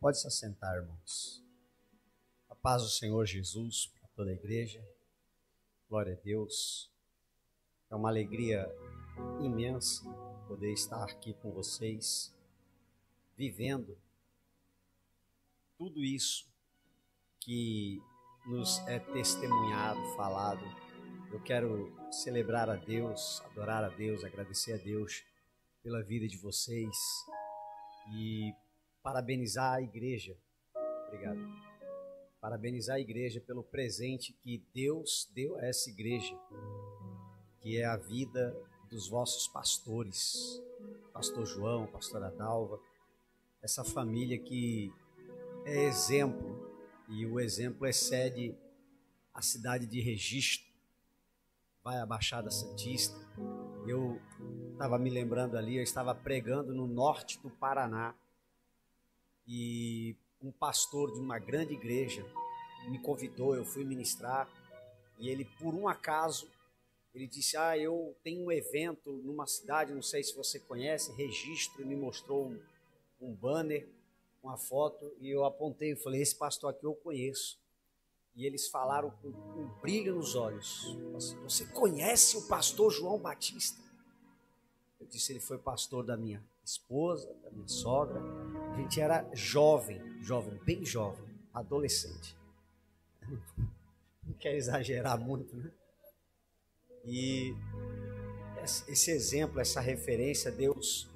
Pode se assentar, irmãos. A paz do Senhor Jesus para toda a igreja. Glória a Deus. É uma alegria imensa poder estar aqui com vocês, vivendo tudo isso que nos é testemunhado, falado. Eu quero celebrar a Deus, adorar a Deus, agradecer a Deus pela vida de vocês e parabenizar a igreja. Obrigado. Parabenizar a igreja pelo presente que Deus deu a essa igreja, que é a vida dos vossos pastores, pastor João, pastora Dalva, essa família que é exemplo, e o exemplo excede a cidade de Registro, vai à Baixada Santista. Eu estava me lembrando ali, eu estava pregando no norte do Paraná, e um pastor de uma grande igreja me convidou, eu fui ministrar, e ele, por um acaso, ele disse, eu tenho um evento numa cidade, não sei se você conhece, Registro, e me mostrou um banner, uma foto, e eu apontei, eu falei, esse pastor aqui eu conheço. E eles falaram com um brilho nos olhos, você conhece o pastor João Batista? Eu disse, ele foi pastor da minha esposa, da minha sogra. A gente era jovem, bem jovem, adolescente. Não quer exagerar muito, né? E esse exemplo, essa referência, Deus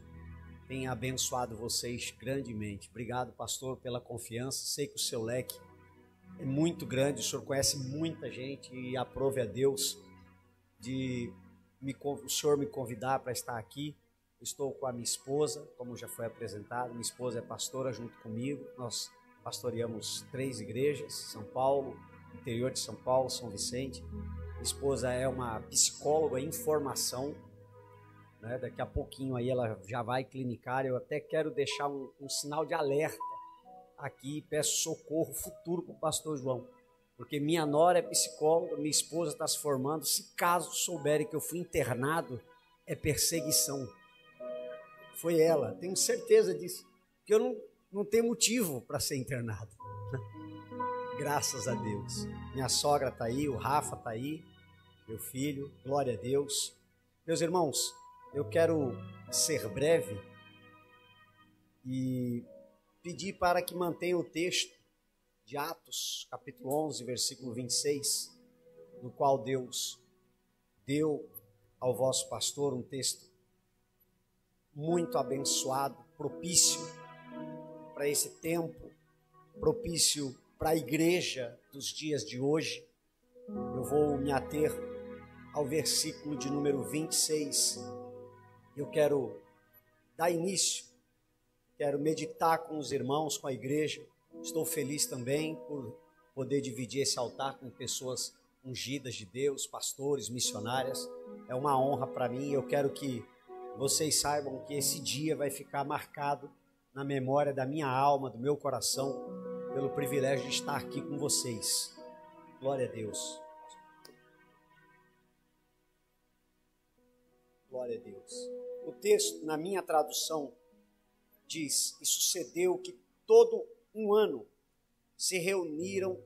tem abençoado vocês grandemente. Obrigado, pastor, pela confiança. Sei que o seu leque é muito grande, o senhor conhece muita gente e aprove a Deus de o senhor me convidar para estar aqui. Estou com a minha esposa, como já foi apresentado. Minha esposa é pastora junto comigo. Nós pastoreamos 3 igrejas, São Paulo, interior de São Paulo, São Vicente. Minha esposa é uma psicóloga em formação, né? Daqui a pouquinho aí ela já vai clinicar. Eu até quero deixar um sinal de alerta aqui, peço socorro futuro para o pastor João, porque minha nora é psicóloga, minha esposa está se formando. Se caso souberem que eu fui internado, é perseguição. Foi ela, tenho certeza disso, que eu não tenho motivo para ser internado. Graças a Deus. Minha sogra está aí, o Rafa está aí, meu filho, glória a Deus. Meus irmãos, eu quero ser breve e pedir para que mantenham o texto de Atos, capítulo 11, versículo 26, no qual Deus deu ao vosso pastor um texto muito abençoado, propício para esse tempo, propício para a igreja dos dias de hoje. Eu vou me ater ao versículo de número 26. Eu quero dar início, quero meditar com os irmãos, com a igreja. Estou feliz também por poder dividir esse altar com pessoas ungidas de Deus, pastores, missionárias. É uma honra para mim. Eu quero que vocês saibam que esse dia vai ficar marcado na memória da minha alma, do meu coração, pelo privilégio de estar aqui com vocês. Glória a Deus. Glória a Deus. O texto, na minha tradução, diz, e sucedeu que todo um ano se reuniram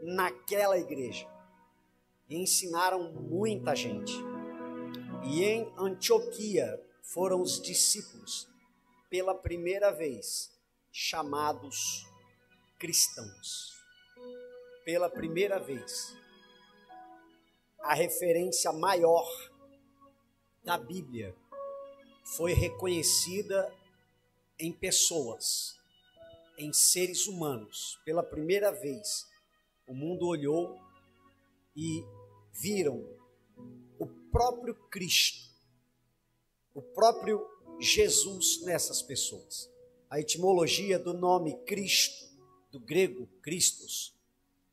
naquela igreja e ensinaram muita gente. E em Antioquia foram os discípulos, pela primeira vez, chamados cristãos. Pela primeira vez, a referência maior da Bíblia foi reconhecida em pessoas, em seres humanos. Pela primeira vez, o mundo olhou e viram o próprio Cristo, o próprio Jesus nessas pessoas. A etimologia do nome Cristo, do grego Christos,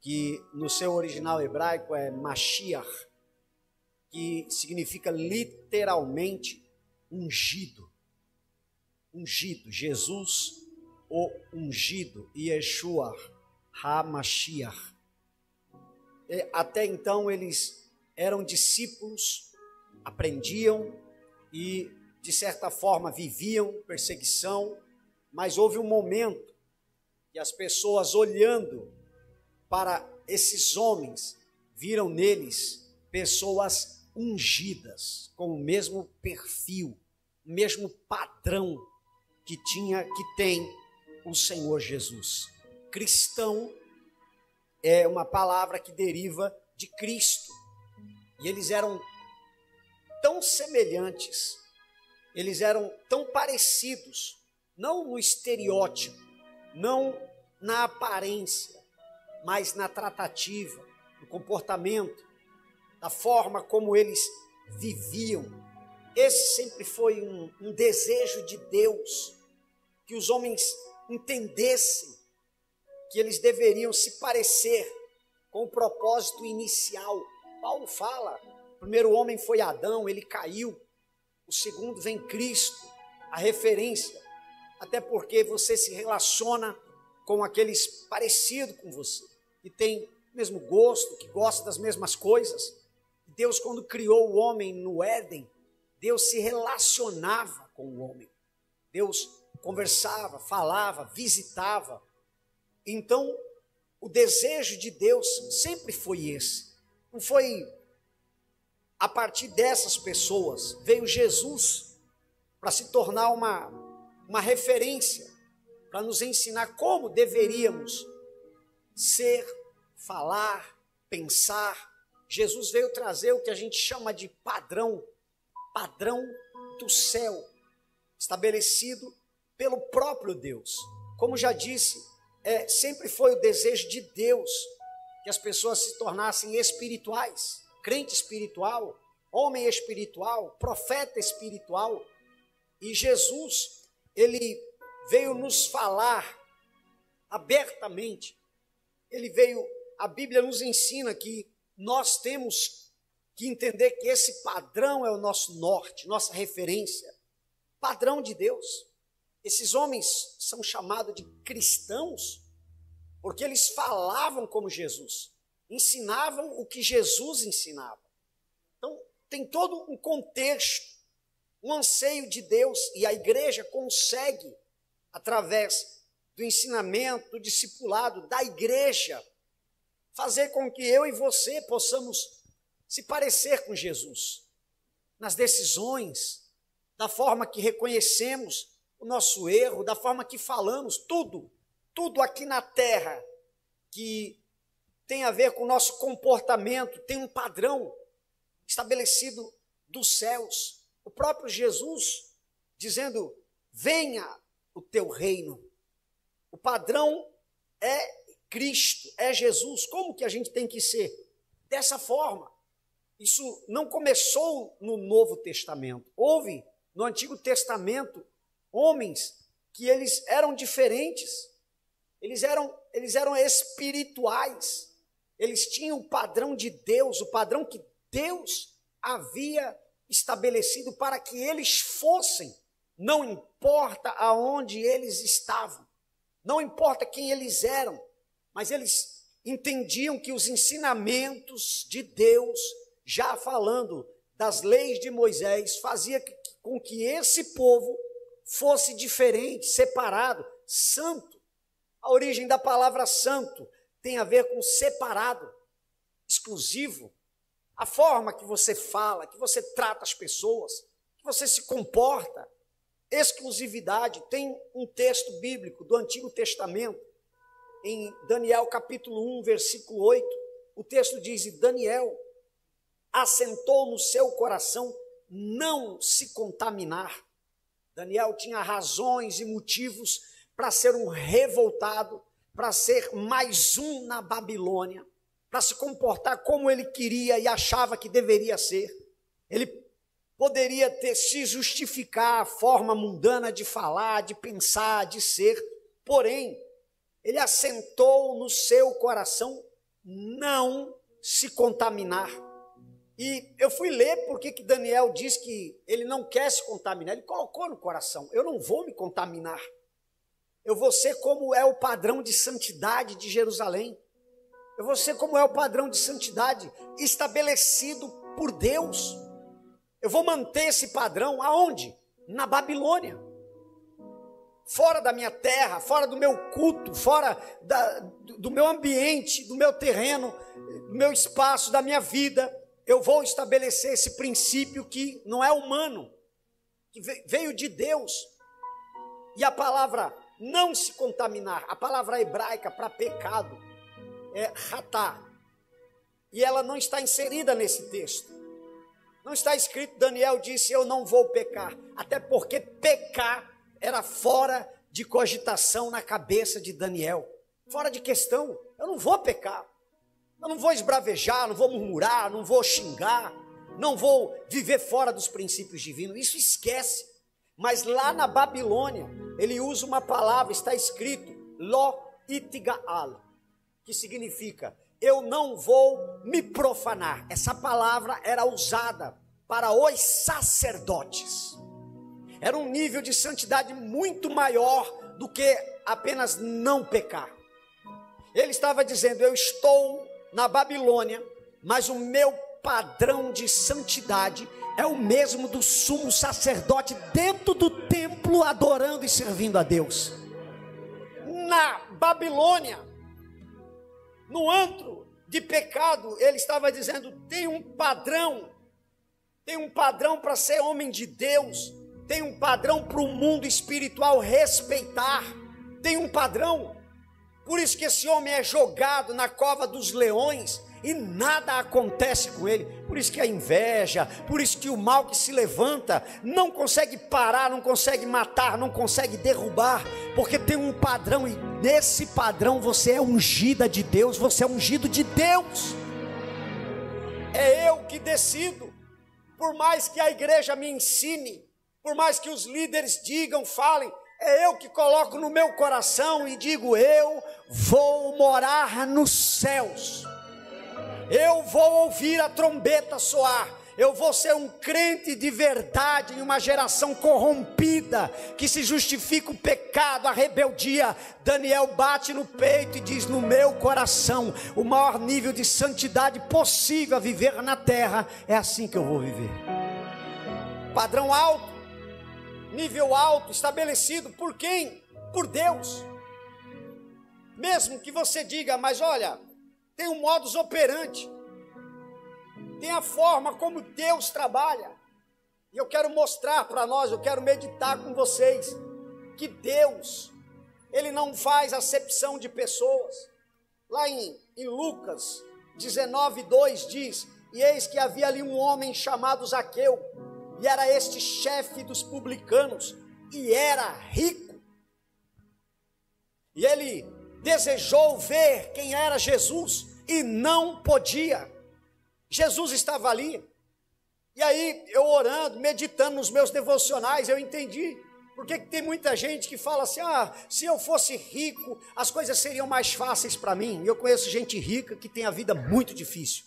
que no seu original hebraico é Mashiach, que significa literalmente ungido. Ungido, Jesus o ungido, Yeshua HaMashiach. Até então eles eram discípulos, aprendiam e de certa forma viviam perseguição, mas houve um momento E as pessoas olhando para esses homens, viram neles pessoas ungidas, com o mesmo perfil, o mesmo padrão que tem o Senhor Jesus. Cristão é uma palavra que deriva de Cristo. E eles eram tão semelhantes, eles eram tão parecidos, não no estereótipo, não na aparência, mas na tratativa, no comportamento, da forma como eles viviam. Esse sempre foi um desejo de Deus, que os homens entendessem que eles deveriam se parecer com o propósito inicial. Paulo fala, o primeiro homem foi Adão, ele caiu, o segundo vem Cristo, a referência, até porque você se relaciona com aqueles parecidos com você, que tem o mesmo gosto, que gosta das mesmas coisas. Deus, quando criou o homem no Éden, Deus se relacionava com o homem. Deus conversava, falava, visitava. Então, o desejo de Deus sempre foi esse. Não foi a partir dessas pessoas, veio Jesus para se tornar uma referência, para nos ensinar como deveríamos ser, falar, pensar. Jesus veio trazer o que a gente chama de padrão do céu, estabelecido pelo próprio Deus. Como já disse, sempre foi o desejo de Deus que as pessoas se tornassem espirituais, crente espiritual, homem espiritual, profeta espiritual. E Jesus, ele veio nos falar abertamente. A Bíblia nos ensina que nós temos que entender que esse padrão é o nosso norte, nossa referência, padrão de Deus. Esses homens são chamados de cristãos porque eles falavam como Jesus, ensinavam o que Jesus ensinava. Então, tem todo um contexto, um anseio de Deus, e a igreja consegue, através do ensinamento, do discipulado da igreja, fazer com que eu e você possamos se parecer com Jesus, nas decisões, da forma que reconhecemos o nosso erro, da forma que falamos, tudo aqui na terra que tem a ver com o nosso comportamento, tem um padrão estabelecido dos céus. O próprio Jesus dizendo, venha o teu reino. O padrão é Cristo, é Jesus. Como que a gente tem que ser? Dessa forma. Isso não começou no Novo Testamento. Houve no Antigo Testamento homens que eles eram diferentes, eles eram espirituais, eles tinham o padrão de Deus, o padrão que Deus havia estabelecido para que eles fossem, não importa aonde eles estavam, não importa quem eles eram, mas eles entendiam que os ensinamentos de Deus, já falando das leis de Moisés, fazia com que esse povo fosse diferente, separado, santo. A origem da palavra santo tem a ver com separado, exclusivo. A forma que você fala, que você trata as pessoas, que você se comporta, exclusividade. Tem um texto bíblico do Antigo Testamento, em Daniel capítulo 1, versículo 8, o texto diz, e Daniel assentou no seu coração não se contaminar. Daniel tinha razões e motivos para ser um revoltado, para ser mais um na Babilônia, para se comportar como ele queria e achava que deveria ser. Ele poderia se justificar a forma mundana de falar, de pensar, de ser, porém, ele assentou no seu coração não se contaminar. E eu fui ler porque que Daniel diz que ele não quer se contaminar. Ele colocou no coração, eu não vou me contaminar. Eu vou ser como é o padrão de santidade de Jerusalém. Eu vou ser como é o padrão de santidade estabelecido por Deus. Eu vou manter esse padrão aonde? Na Babilônia. fora da minha terra, fora do meu culto, fora do meu ambiente, do meu terreno, do meu espaço, da minha vida, eu vou estabelecer esse princípio que não é humano, que veio de Deus. E a palavra não se contaminar, a palavra hebraica para pecado é ratá, e ela não está inserida nesse texto. Não está escrito, Daniel disse, eu não vou pecar, até porque pecar era fora de cogitação na cabeça de Daniel, fora de questão. Eu não vou pecar, eu não vou esbravejar, não vou murmurar, não vou xingar, não vou viver fora dos princípios divinos, isso esquece. Mas lá na Babilônia, ele usa uma palavra, está escrito, lo itigaal, que significa, eu não vou me profanar. Essa palavra era usada para os sacerdotes. Era um nível de santidade muito maior do que apenas não pecar. Ele estava dizendo, eu estou na Babilônia, mas o meu padrão de santidade é o mesmo do sumo sacerdote dentro do templo, adorando e servindo a Deus. Na Babilônia, no antro de pecado, ele estava dizendo, tem um padrão para ser homem de Deus, tem um padrão para o mundo espiritual respeitar, tem um padrão. Por isso que esse homem é jogado na cova dos leões e nada acontece com ele. Por isso que a inveja, por isso que o mal que se levanta não consegue parar, não consegue matar, não consegue derrubar, porque tem um padrão, e nesse padrão você é ungida de Deus, você é ungido de Deus. É eu que decido, por mais que a igreja me ensine, por mais que os líderes digam, falem, é eu que coloco no meu coração e digo, eu vou morar nos céus, eu vou ouvir a trombeta soar, eu vou ser um crente de verdade em uma geração corrompida, que se justifica o pecado, a rebeldia. Daniel bate no peito e diz, no meu coração, o maior nível de santidade possível a viver na terra, é assim que eu vou viver. Padrão alto, nível alto, estabelecido por quem? Por Deus. Mesmo que você diga, mas olha, tem um modus operandi, tem a forma como Deus trabalha, e eu quero mostrar para nós, eu quero meditar com vocês, que Deus, Ele não faz acepção de pessoas. Lá em Lucas 19:2 diz, e eis que havia ali um homem chamado Zaqueu, e era este chefe dos publicanos, e era rico, e ele desejou ver quem era Jesus, e não podia. Jesus estava ali, e aí eu orando, meditando nos meus devocionais, eu entendi, porque tem muita gente que fala assim, se eu fosse rico, as coisas seriam mais fáceis para mim. Eu conheço gente rica que tem a vida muito difícil.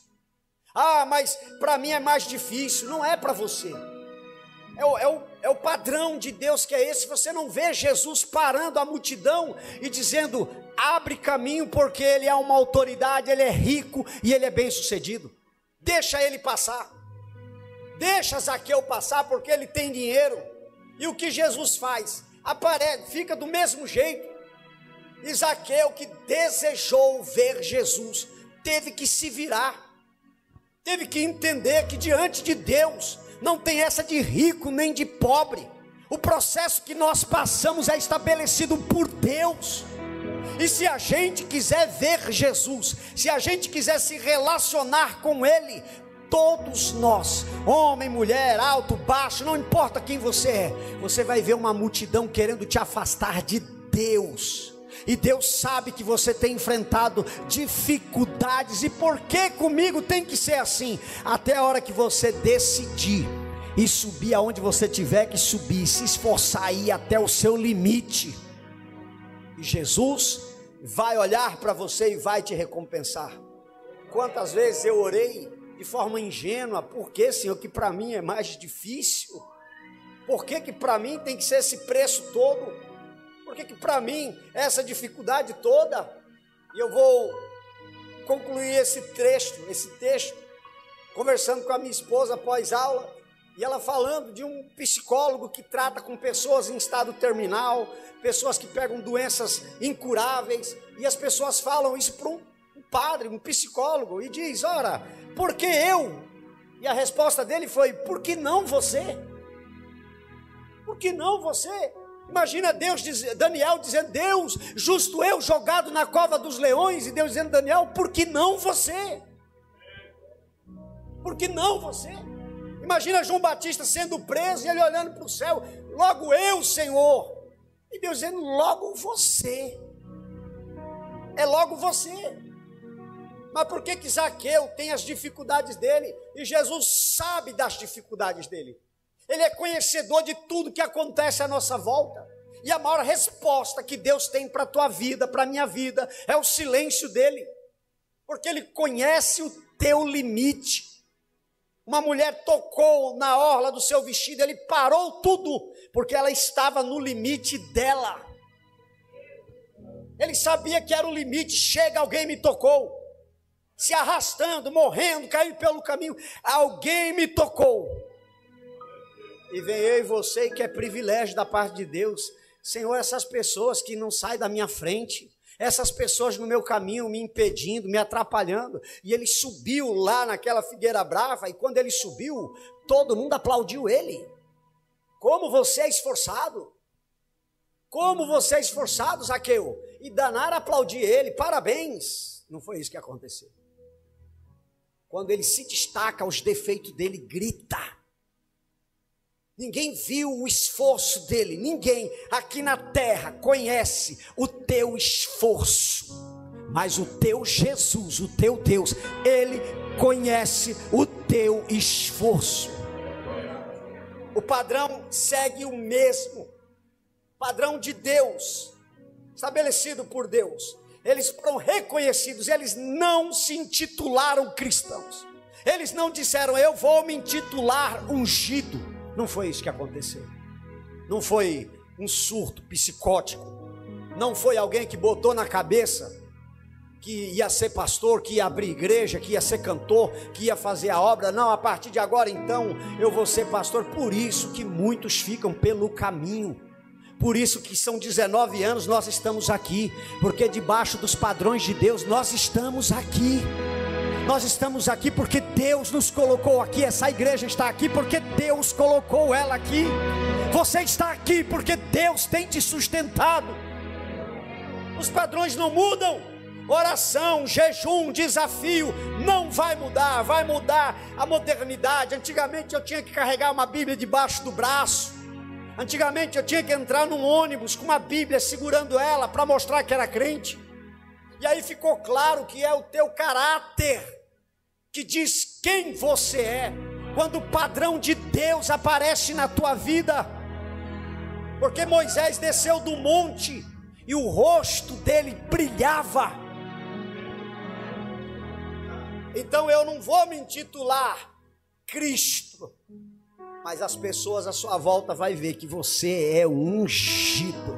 Mas para mim é mais difícil. Não é para você. É o padrão de Deus que é esse. Você não vê Jesus parando a multidão e dizendo, abre caminho, porque ele é uma autoridade, ele é rico e ele é bem sucedido. Deixa ele passar, deixa Zaqueu passar, porque ele tem dinheiro. E o que Jesus faz? Aparece, fica do mesmo jeito. E Zaqueu, que desejou ver Jesus, teve que se virar, teve que entender que diante de Deus não tem essa de rico nem de pobre. O processo que nós passamos é estabelecido por Deus. E se a gente quiser ver Jesus, se a gente quiser se relacionar com Ele, todos nós, homem, mulher, alto, baixo, não importa quem você é, você vai ver uma multidão querendo te afastar de Deus. E Deus sabe que você tem enfrentado dificuldades. E por que comigo tem que ser assim? Até a hora que você decidir e subir aonde você tiver que subir, se esforçar aí até o seu limite, e Jesus vai olhar para você e vai te recompensar. Quantas vezes eu orei de forma ingênua, por que, Senhor, que para mim é mais difícil? Por que para mim tem que ser esse preço todo? Por que para mim é essa dificuldade toda? E eu vou concluir esse texto, conversando com a minha esposa após aula, E ela falando de um psicólogo que trata com pessoas em estado terminal, pessoas que pegam doenças incuráveis, e as pessoas falam isso para um padre, um psicólogo, e diz: ora, por que eu? E a resposta dele foi: por que não você? Por que não você? Imagina Daniel dizendo: Deus, justo eu jogado na cova dos leões, e Deus dizendo: Daniel, por que não você? Por que não você? Imagina João Batista sendo preso e ele olhando para o céu: logo eu, Senhor. E Deus dizendo: logo você. É logo você. Mas por que Zaqueu tem as dificuldades dele? E Jesus sabe das dificuldades dele. Ele é conhecedor de tudo que acontece à nossa volta. E a maior resposta que Deus tem para a tua vida, para a minha vida, é o silêncio dele. Porque ele conhece o teu limite. Uma mulher tocou na orla do seu vestido, ele parou tudo, porque ela estava no limite dela. Ele sabia que era o limite. Chega, alguém me tocou. Se arrastando, morrendo, caindo pelo caminho. Alguém me tocou. E vem eu e você, que é privilégio da parte de Deus. Senhor, essas pessoas que não saem da minha frente, essas pessoas no meu caminho me impedindo, me atrapalhando. E ele subiu lá naquela figueira brava, e quando ele subiu, todo mundo aplaudiu ele. Como você é esforçado! Como você é esforçado, Zaqueu! E danaram aplaudir ele, parabéns! Não foi isso que aconteceu. Quando ele se destaca, os defeitos dele grita. Ninguém viu o esforço dele, ninguém aqui na terra conhece o teu esforço, mas o teu Jesus, o teu Deus, ele conhece o teu esforço. O padrão segue o mesmo, padrão de Deus, estabelecido por Deus. Eles foram reconhecidos, eles não se intitularam cristãos, eles não disseram: eu vou me intitular ungido. Não foi isso que aconteceu. Não foi um surto psicótico. Não foi alguém que botou na cabeça que ia ser pastor, que ia abrir igreja, que ia ser cantor, que ia fazer a obra. Não, a partir de agora então eu vou ser pastor. Por isso que muitos ficam pelo caminho. Por isso que são 19 anos nós estamos aqui. Porque debaixo dos padrões de Deus nós estamos aqui. Nós estamos aqui porque Deus nos colocou aqui. Essa igreja está aqui porque Deus colocou ela aqui. Você está aqui porque Deus tem te sustentado. Os padrões não mudam. Oração, jejum, desafio não vai mudar. Vai mudar a modernidade. Antigamente eu tinha que carregar uma Bíblia debaixo do braço. Antigamente eu tinha que entrar num ônibus com uma Bíblia segurando ela para mostrar que era crente. E aí ficou claro que é o teu caráter que diz quem você é, quando o padrão de Deus aparece na tua vida. Porque Moisés desceu do monte e o rosto dele brilhava. Então eu não vou me intitular Cristo, mas as pessoas à sua volta vão ver que você é ungido.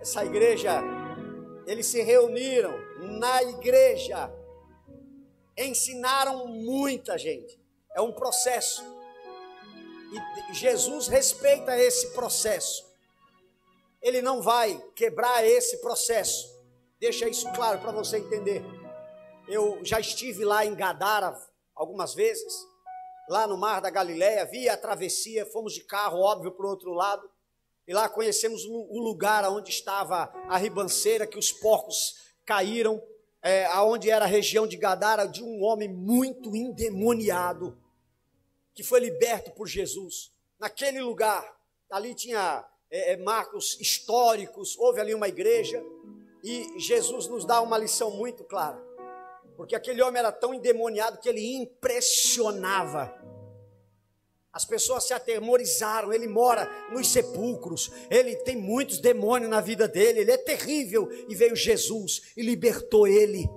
Essa igreja, eles se reuniram na igreja, ensinaram muita gente. É um processo. E Jesus respeita esse processo. Ele não vai quebrar esse processo. Deixa isso claro para você entender. Eu já estive lá em Gadara algumas vezes, lá no Mar da Galileia, vi a travessia, fomos de carro, óbvio, para o outro lado. E lá conhecemos o lugar onde estava a ribanceira, que os porcos caíram, aonde era a região de Gadara, de um homem muito endemoniado, que foi liberto por Jesus. Naquele lugar, ali tinha marcos históricos, houve ali uma igreja, e Jesus nos dá uma lição muito clara, porque aquele homem era tão endemoniado que ele impressionava. As pessoas se atemorizaram. Ele mora nos sepulcros, ele tem muitos demônios na vida dele, ele é terrível. E veio Jesus e libertou ele.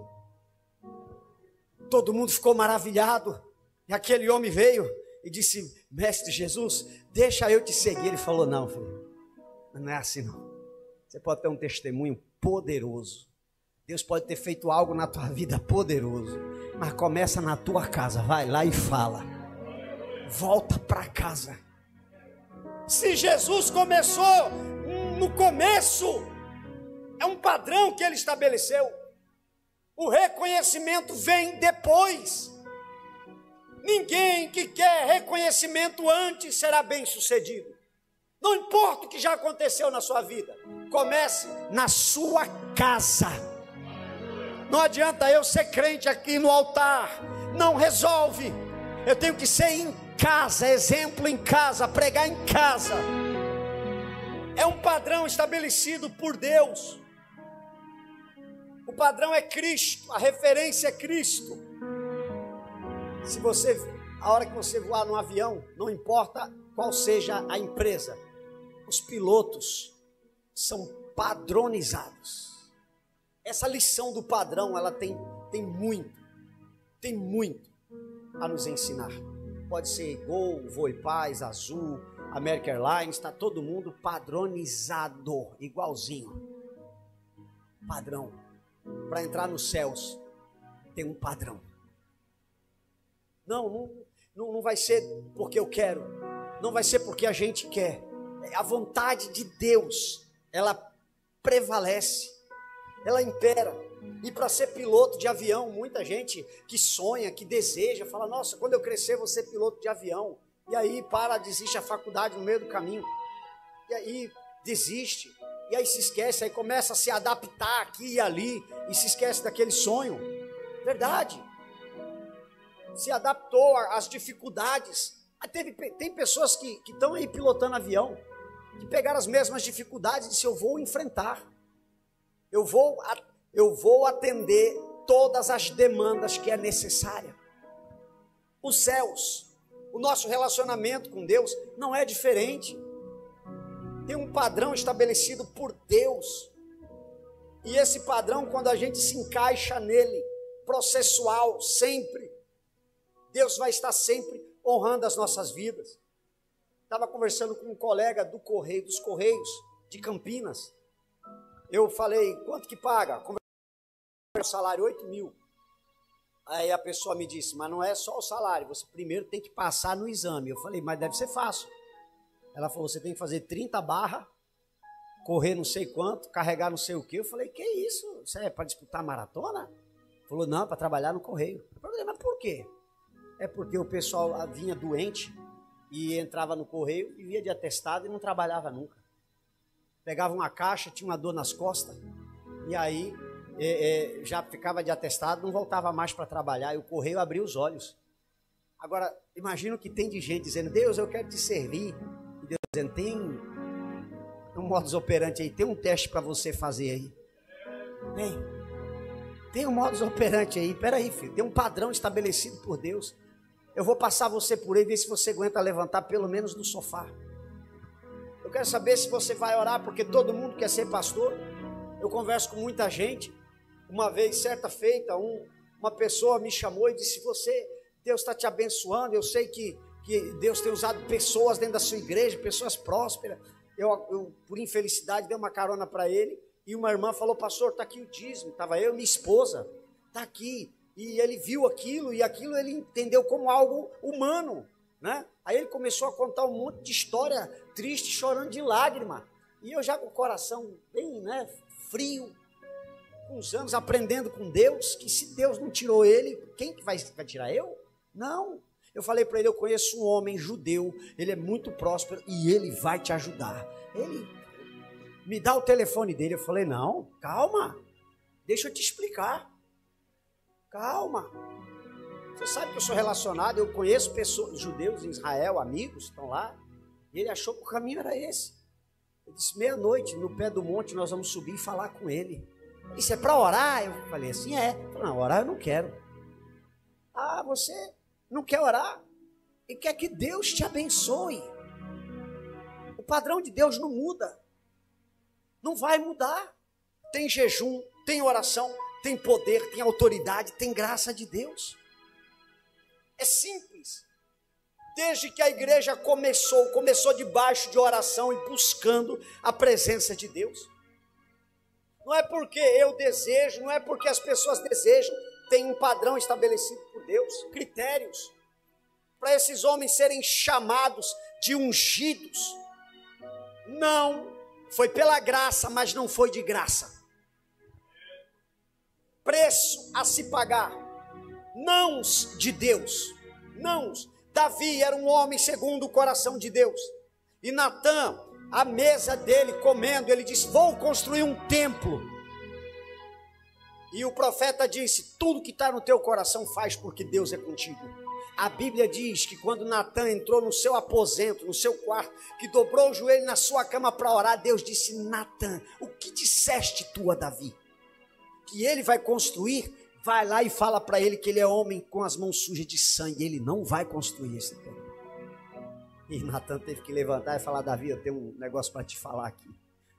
Todo mundo ficou maravilhado. E aquele homem veio e disse: Mestre Jesus, deixa eu te seguir. Ele falou: não, filho, não é assim não. Você pode ter um testemunho poderoso, Deus pode ter feito algo na tua vida poderoso, mas começa na tua casa, vai lá e fala. volta para casa. Se Jesus começou no começo, é um padrão que ele estabeleceu. O reconhecimento vem depois. Ninguém que quer reconhecimento antes será bem-sucedido. Não importa o que já aconteceu na sua vida, comece na sua casa. Não adianta eu ser crente aqui no altar, não resolve. Eu tenho que ser em casa, exemplo em casa, pregar em casa. É um padrão estabelecido por Deus. O padrão é Cristo, a referência é Cristo. Se você, a hora que você voar num avião, não importa qual seja a empresa, os pilotos são padronizados. Essa lição do padrão, ela tem muito a nos ensinar. Pode ser Gol, Voe Paz, Azul, American Airlines, está todo mundo padronizado, igualzinho. Padrão. Para entrar nos céus, tem um padrão. Não vai ser porque eu quero, não vai ser porque a gente quer. A vontade de Deus, ela prevalece, ela impera. E para ser piloto de avião, muita gente que sonha, que deseja, fala: nossa, quando eu crescer vou ser piloto de avião. E aí desiste a faculdade no meio do caminho. E aí desiste. E aí se esquece, aí começa a se adaptar aqui e ali, e se esquece daquele sonho. Verdade. Se adaptou às dificuldades. Tem pessoas que estão aí pilotando avião, que pegaram as mesmas dificuldades e disseram: eu vou enfrentar. Eu vou atender todas as demandas que é necessária. Os céus, o nosso relacionamento com Deus não é diferente. Tem um padrão estabelecido por Deus. E esse padrão, quando a gente se encaixa nele, processual, sempre, Deus vai estar sempre honrando as nossas vidas. Estava conversando com um colega dos Correios de Campinas. Eu falei: quanto que paga? O salário 8 mil. Aí a pessoa me disse: mas não é só o salário, você primeiro tem que passar no exame. Eu falei: mas deve ser fácil. Ela falou: você tem que fazer 30 barras, correr não sei quanto, carregar não sei o quê. Eu falei: que isso? Isso é para disputar maratona? Falou: não, para trabalhar no Correio. Eu falei: mas por quê? É porque o pessoal vinha doente e entrava no Correio e via de atestado e não trabalhava nunca. Pegava uma caixa, tinha uma dor nas costas, e aí já ficava de atestado, não voltava mais para trabalhar, e o Correio abria os olhos. Agora, imagina o que tem de gente dizendo: Deus, eu quero te servir. E Deus dizendo: tem um modus operandi aí, tem um teste para você fazer aí. Tem um modus operandi aí, peraí, filho, tem um padrão estabelecido por Deus. Eu vou passar você por aí, ver se você aguenta levantar pelo menos do sofá. Eu quero saber se você vai orar, porque todo mundo quer ser pastor. Eu converso com muita gente. Uma vez, certa feita, uma pessoa me chamou e disse: Deus está te abençoando, eu sei que Deus tem usado pessoas dentro da sua igreja, pessoas prósperas. Eu por infelicidade, dei uma carona para ele, e uma irmã falou: pastor, está aqui o dízimo. Estava eu e minha esposa, está aqui. E ele viu aquilo, e aquilo ele entendeu como algo humano, né? Aí ele começou a contar um monte de história triste, chorando de lágrima. E eu já com o coração bem, frio, com uns anos aprendendo com Deus, que se Deus não tirou ele, quem que vai tirar eu? Não. Eu falei para ele: eu conheço um homem judeu, ele é muito próspero e ele vai te ajudar. Ele me dá o telefone dele. Eu falei: não, calma, deixa eu te explicar. Calma. Você sabe que eu sou relacionado, eu conheço pessoas, judeus em Israel, amigos, estão lá. E ele achou que o caminho era esse. Eu disse: meia-noite, no pé do monte, nós vamos subir e falar com ele. Ele disse: é para orar? Eu falei assim: é. Eu falei: não, orar eu não quero. Ah, você não quer orar? E quer que Deus te abençoe. O padrão de Deus não muda. Não vai mudar. Tem jejum, tem oração, tem poder, tem autoridade, tem graça de Deus. É simples. Desde que a igreja começou debaixo de oração e buscando a presença de Deus. Não é porque eu desejo, não é porque as pessoas desejam, tem um padrão estabelecido por Deus, critérios. para esses homens serem chamados de ungidos. Não, foi pela graça, mas não foi de graça. Preço a se pagar, nãos de Deus, nãos. Davi era um homem segundo o coração de Deus, e Natã, à mesa dele, comendo, ele disse: vou construir um templo. E o profeta disse: tudo que está no teu coração faz, porque Deus é contigo. A Bíblia diz que quando Natã entrou no seu aposento, no seu quarto, que dobrou o joelho na sua cama para orar, Deus disse: Natã, o que disseste tu a Davi? Que ele vai construir? Vai lá e fala para ele que ele é homem com as mãos sujas de sangue. Ele não vai construir esse templo. E Natã teve que levantar e falar: Davi, eu tenho um negócio para te falar aqui.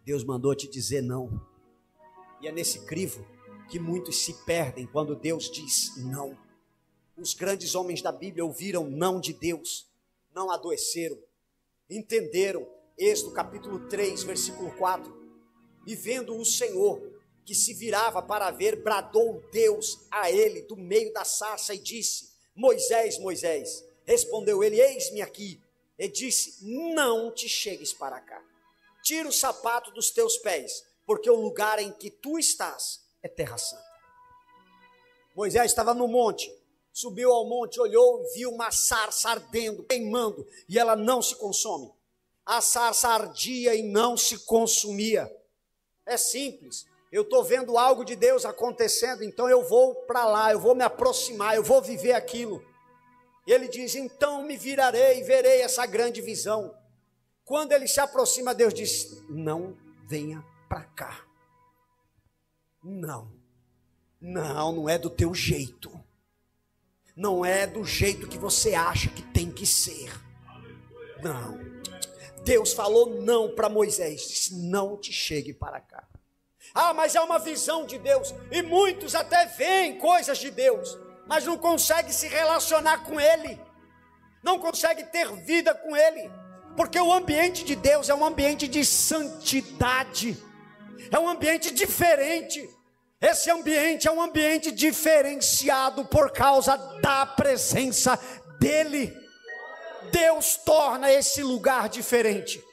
Deus mandou te dizer não. E é nesse crivo que muitos se perdem quando Deus diz não. Os grandes homens da Bíblia ouviram não de Deus, não adoeceram, entenderam. Êxodo capítulo 3, versículo 4. E vendo o Senhor que se virava para ver, bradou Deus a ele do meio da sarça e disse: Moisés, Moisés. Respondeu ele: eis-me aqui. E disse: não te chegues para cá. Tira o sapato dos teus pés, porque o lugar em que tu estás é terra santa. Moisés estava no monte, subiu ao monte, olhou e viu uma sarça ardendo, queimando, e ela não se consome. A sarça ardia e não se consumia. É simples. Eu estou vendo algo de Deus acontecendo, então eu vou para lá, eu vou me aproximar, eu vou viver aquilo. E ele diz: então me virarei e verei essa grande visão. Quando ele se aproxima, Deus diz: não venha para cá. Não é do teu jeito. Não é do jeito que você acha que tem que ser. Não. Deus falou não para Moisés, disse: não te chegue para cá. Ah, mas é uma visão de Deus, e muitos até veem coisas de Deus, mas não conseguem se relacionar com Ele, não conseguem ter vida com Ele, porque o ambiente de Deus é um ambiente de santidade, é um ambiente diferente. Esse ambiente é um ambiente diferenciado por causa da presença dEle. Deus torna esse lugar diferente.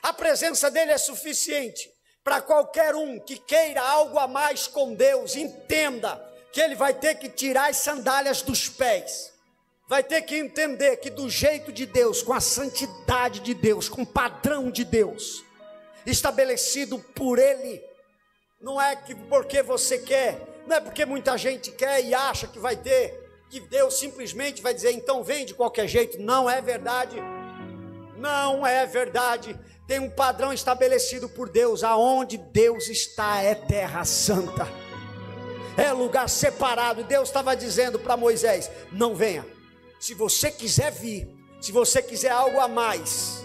A presença dEle é suficiente para qualquer um que queira algo a mais com Deus. Entenda que ele vai ter que tirar as sandálias dos pés, vai ter que entender que do jeito de Deus, com a santidade de Deus, com o padrão de Deus, estabelecido por Ele, não é que porque você quer, não é porque muita gente quer e acha que vai ter, que Deus simplesmente vai dizer: então vem de qualquer jeito. Não é verdade, não é verdade. Tem um padrão estabelecido por Deus. Aonde Deus está é terra santa, é lugar separado. Deus estava dizendo para Moisés: não venha. Se você quiser vir, se você quiser algo a mais,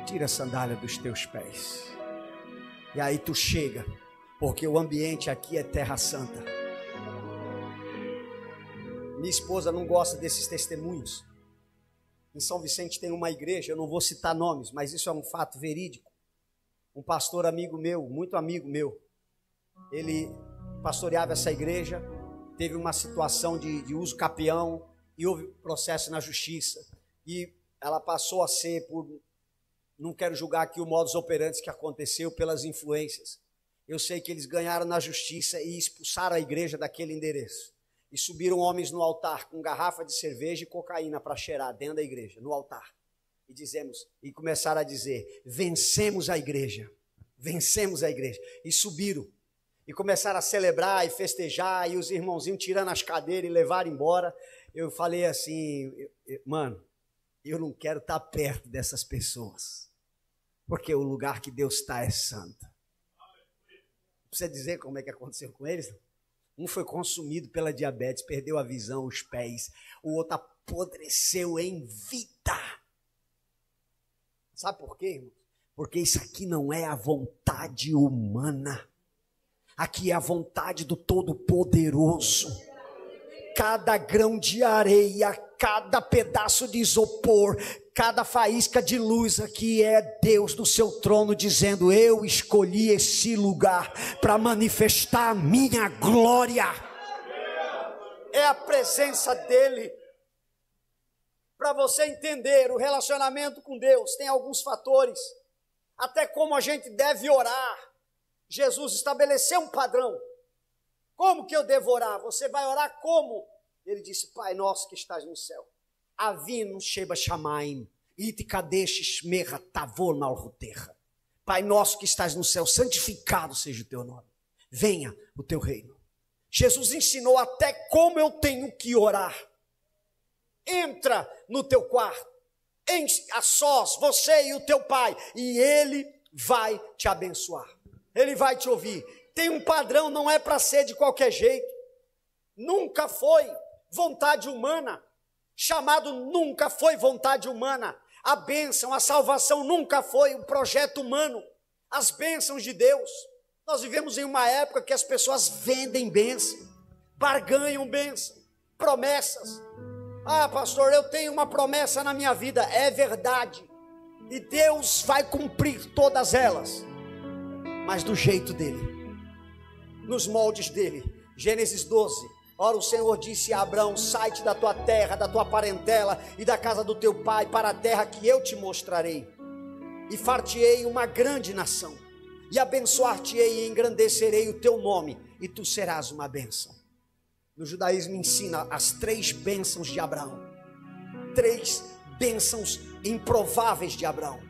tira a sandália dos teus pés, e aí tu chega, porque o ambiente aqui é terra santa. Minha esposa não gosta desses testemunhos. Em São Vicente tem uma igreja, eu não vou citar nomes, mas isso é um fato verídico. Um pastor amigo meu, muito amigo meu, ele pastoreava essa igreja, teve uma situação de uso capião, e houve processo na justiça, e ela passou a ser, não quero julgar aqui o modus operandi que aconteceu, pelas influências. Eu sei que eles ganharam na justiça e expulsaram a igreja daquele endereço. E subiram homens no altar com garrafa de cerveja e cocaína para cheirar dentro da igreja, no altar. E começaram a dizer: vencemos a igreja, vencemos a igreja. E subiram e começaram a celebrar e festejar, e os irmãozinhos tirando as cadeiras e levaram embora. Eu falei assim: mano, eu não quero estar perto dessas pessoas, porque o lugar que Deus está é santo. Precisa dizer como é que aconteceu com eles? Um foi consumido pela diabetes, perdeu a visão, os pés. O outro apodreceu em vida. Sabe por quê, irmão? Porque isso aqui não é a vontade humana. Aqui é a vontade do Todo-Poderoso. Cada grão de areia, cada pedaço de isopor, cada faísca de luz aqui é Deus do seu trono dizendo: eu escolhi esse lugar para manifestar a minha glória. É a presença dele. para você entender o relacionamento com Deus, tem alguns fatores, até como a gente deve orar. Jesus estabeleceu um padrão. Como que eu devo orar? Você vai orar como? Ele disse: Pai nosso que estás no céu, Avinu Sheba Shamaim, Itikadesh Shmecha Tavor Malhuterra. Pai nosso que estás no céu, santificado seja o teu nome. Venha o teu reino. Jesus ensinou até como eu tenho que orar. Entra no teu quarto, a sós, você e o teu pai, e ele vai te abençoar. Ele vai te ouvir. Tem um padrão, não é para ser de qualquer jeito. Nunca foi vontade humana. Chamado nunca foi vontade humana. A bênção, a salvação nunca foi um projeto humano. As bênçãos de Deus. Nós vivemos em uma época que as pessoas vendem bênção, barganham bênção, promessas. Ah, pastor, eu tenho uma promessa na minha vida. É verdade. E Deus vai cumprir todas elas. Mas do jeito dele. Nos moldes dele. Gênesis 12. Ora, o Senhor disse a Abraão: sai-te da tua terra, da tua parentela e da casa do teu pai, para a terra que eu te mostrarei. E far-te-ei uma grande nação. E abençoar-te-ei e engrandecerei o teu nome. E tu serás uma bênção. No judaísmo ensina as 3 bênçãos de Abraão. 3 bênçãos improváveis de Abraão.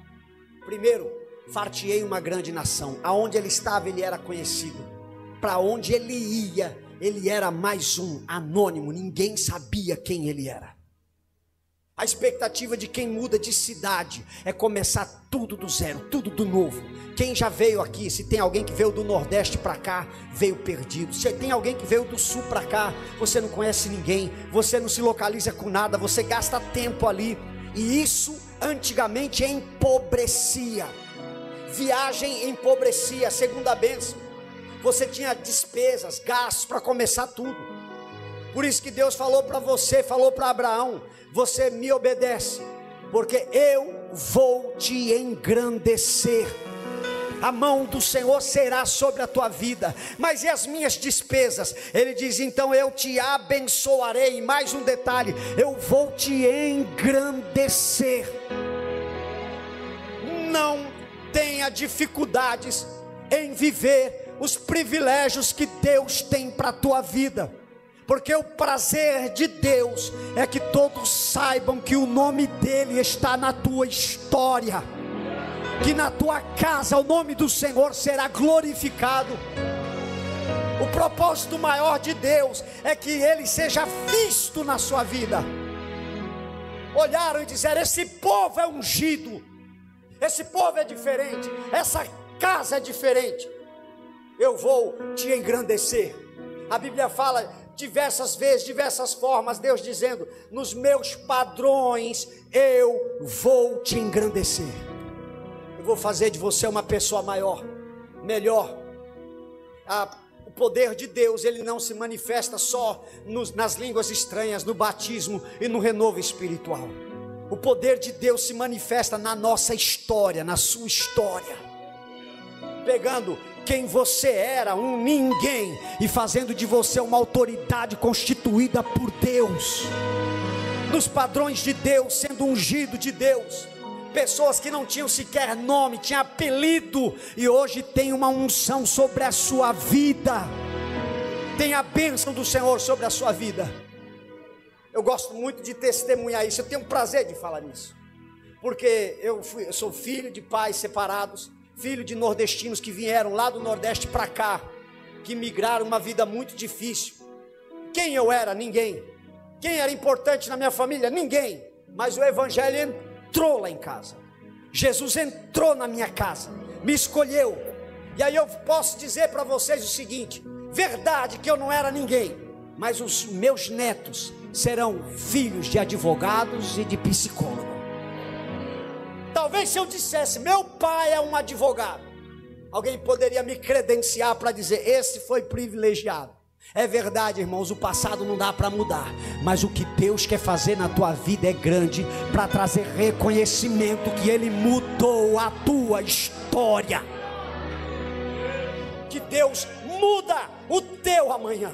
Primeiro, far-te-ei uma grande nação. Aonde ele estava, ele era conhecido. Para onde ele ia, ele era mais um anônimo. Ninguém sabia quem ele era. A expectativa de quem muda de cidade é começar tudo do zero, tudo do novo. Quem já veio aqui, se tem alguém que veio do Nordeste para cá, veio perdido. Se tem alguém que veio do Sul para cá, você não conhece ninguém, você não se localiza com nada, você gasta tempo ali. E isso antigamente empobrecia. Viagem empobrecia. Segunda bênção, você tinha despesas, gastos para começar tudo. Por isso que Deus falou para você, falou para Abraão: você me obedece, porque eu vou te engrandecer. A mão do Senhor será sobre a tua vida. Mas e as minhas despesas? Ele diz: então eu te abençoarei. E mais um detalhe: eu vou te engrandecer. Não tenha dificuldades em viver os privilégios que Deus tem para a tua vida. Porque o prazer de Deus é que todos saibam que o nome dele está na tua história. Que na tua casa o nome do Senhor será glorificado. O propósito maior de Deus é que ele seja visto na sua vida. Olharam e disseram: esse povo é ungido, esse povo é diferente, essa casa é diferente. Eu vou te engrandecer. A Bíblia fala diversas vezes, diversas formas, Deus dizendo: nos meus padrões eu vou te engrandecer. Eu vou fazer de você uma pessoa maior, melhor. O poder de Deus, ele não se manifesta só nas línguas estranhas, no batismo e no renovo espiritual. O poder de Deus se manifesta na nossa história, na sua história. Pegando quem você era, um ninguém, e fazendo de você uma autoridade constituída por Deus. Nos padrões de Deus, sendo ungido de Deus. Pessoas que não tinham sequer nome, tinham apelido, e hoje tem uma unção sobre a sua vida. Tem a bênção do Senhor sobre a sua vida. Eu gosto muito de testemunhar isso. Eu tenho prazer de falar nisso, porque eu sou filho de pais separados, filho de nordestinos que vieram lá do Nordeste para cá, que migraram uma vida muito difícil. Quem eu era? Ninguém. Quem era importante na minha família? Ninguém. Mas o Evangelho entrou lá em casa. Jesus entrou na minha casa, me escolheu. E aí eu posso dizer para vocês o seguinte: verdade que eu não era ninguém, mas os meus netos serão filhos de advogados e de psicólogos. Talvez se eu dissesse: meu pai é um advogado, alguém poderia me credenciar para dizer: esse foi privilegiado. É verdade, irmãos, o passado não dá para mudar, mas o que Deus quer fazer na tua vida é grande, para trazer reconhecimento que ele mudou a tua história. Que Deus muda o teu amanhã.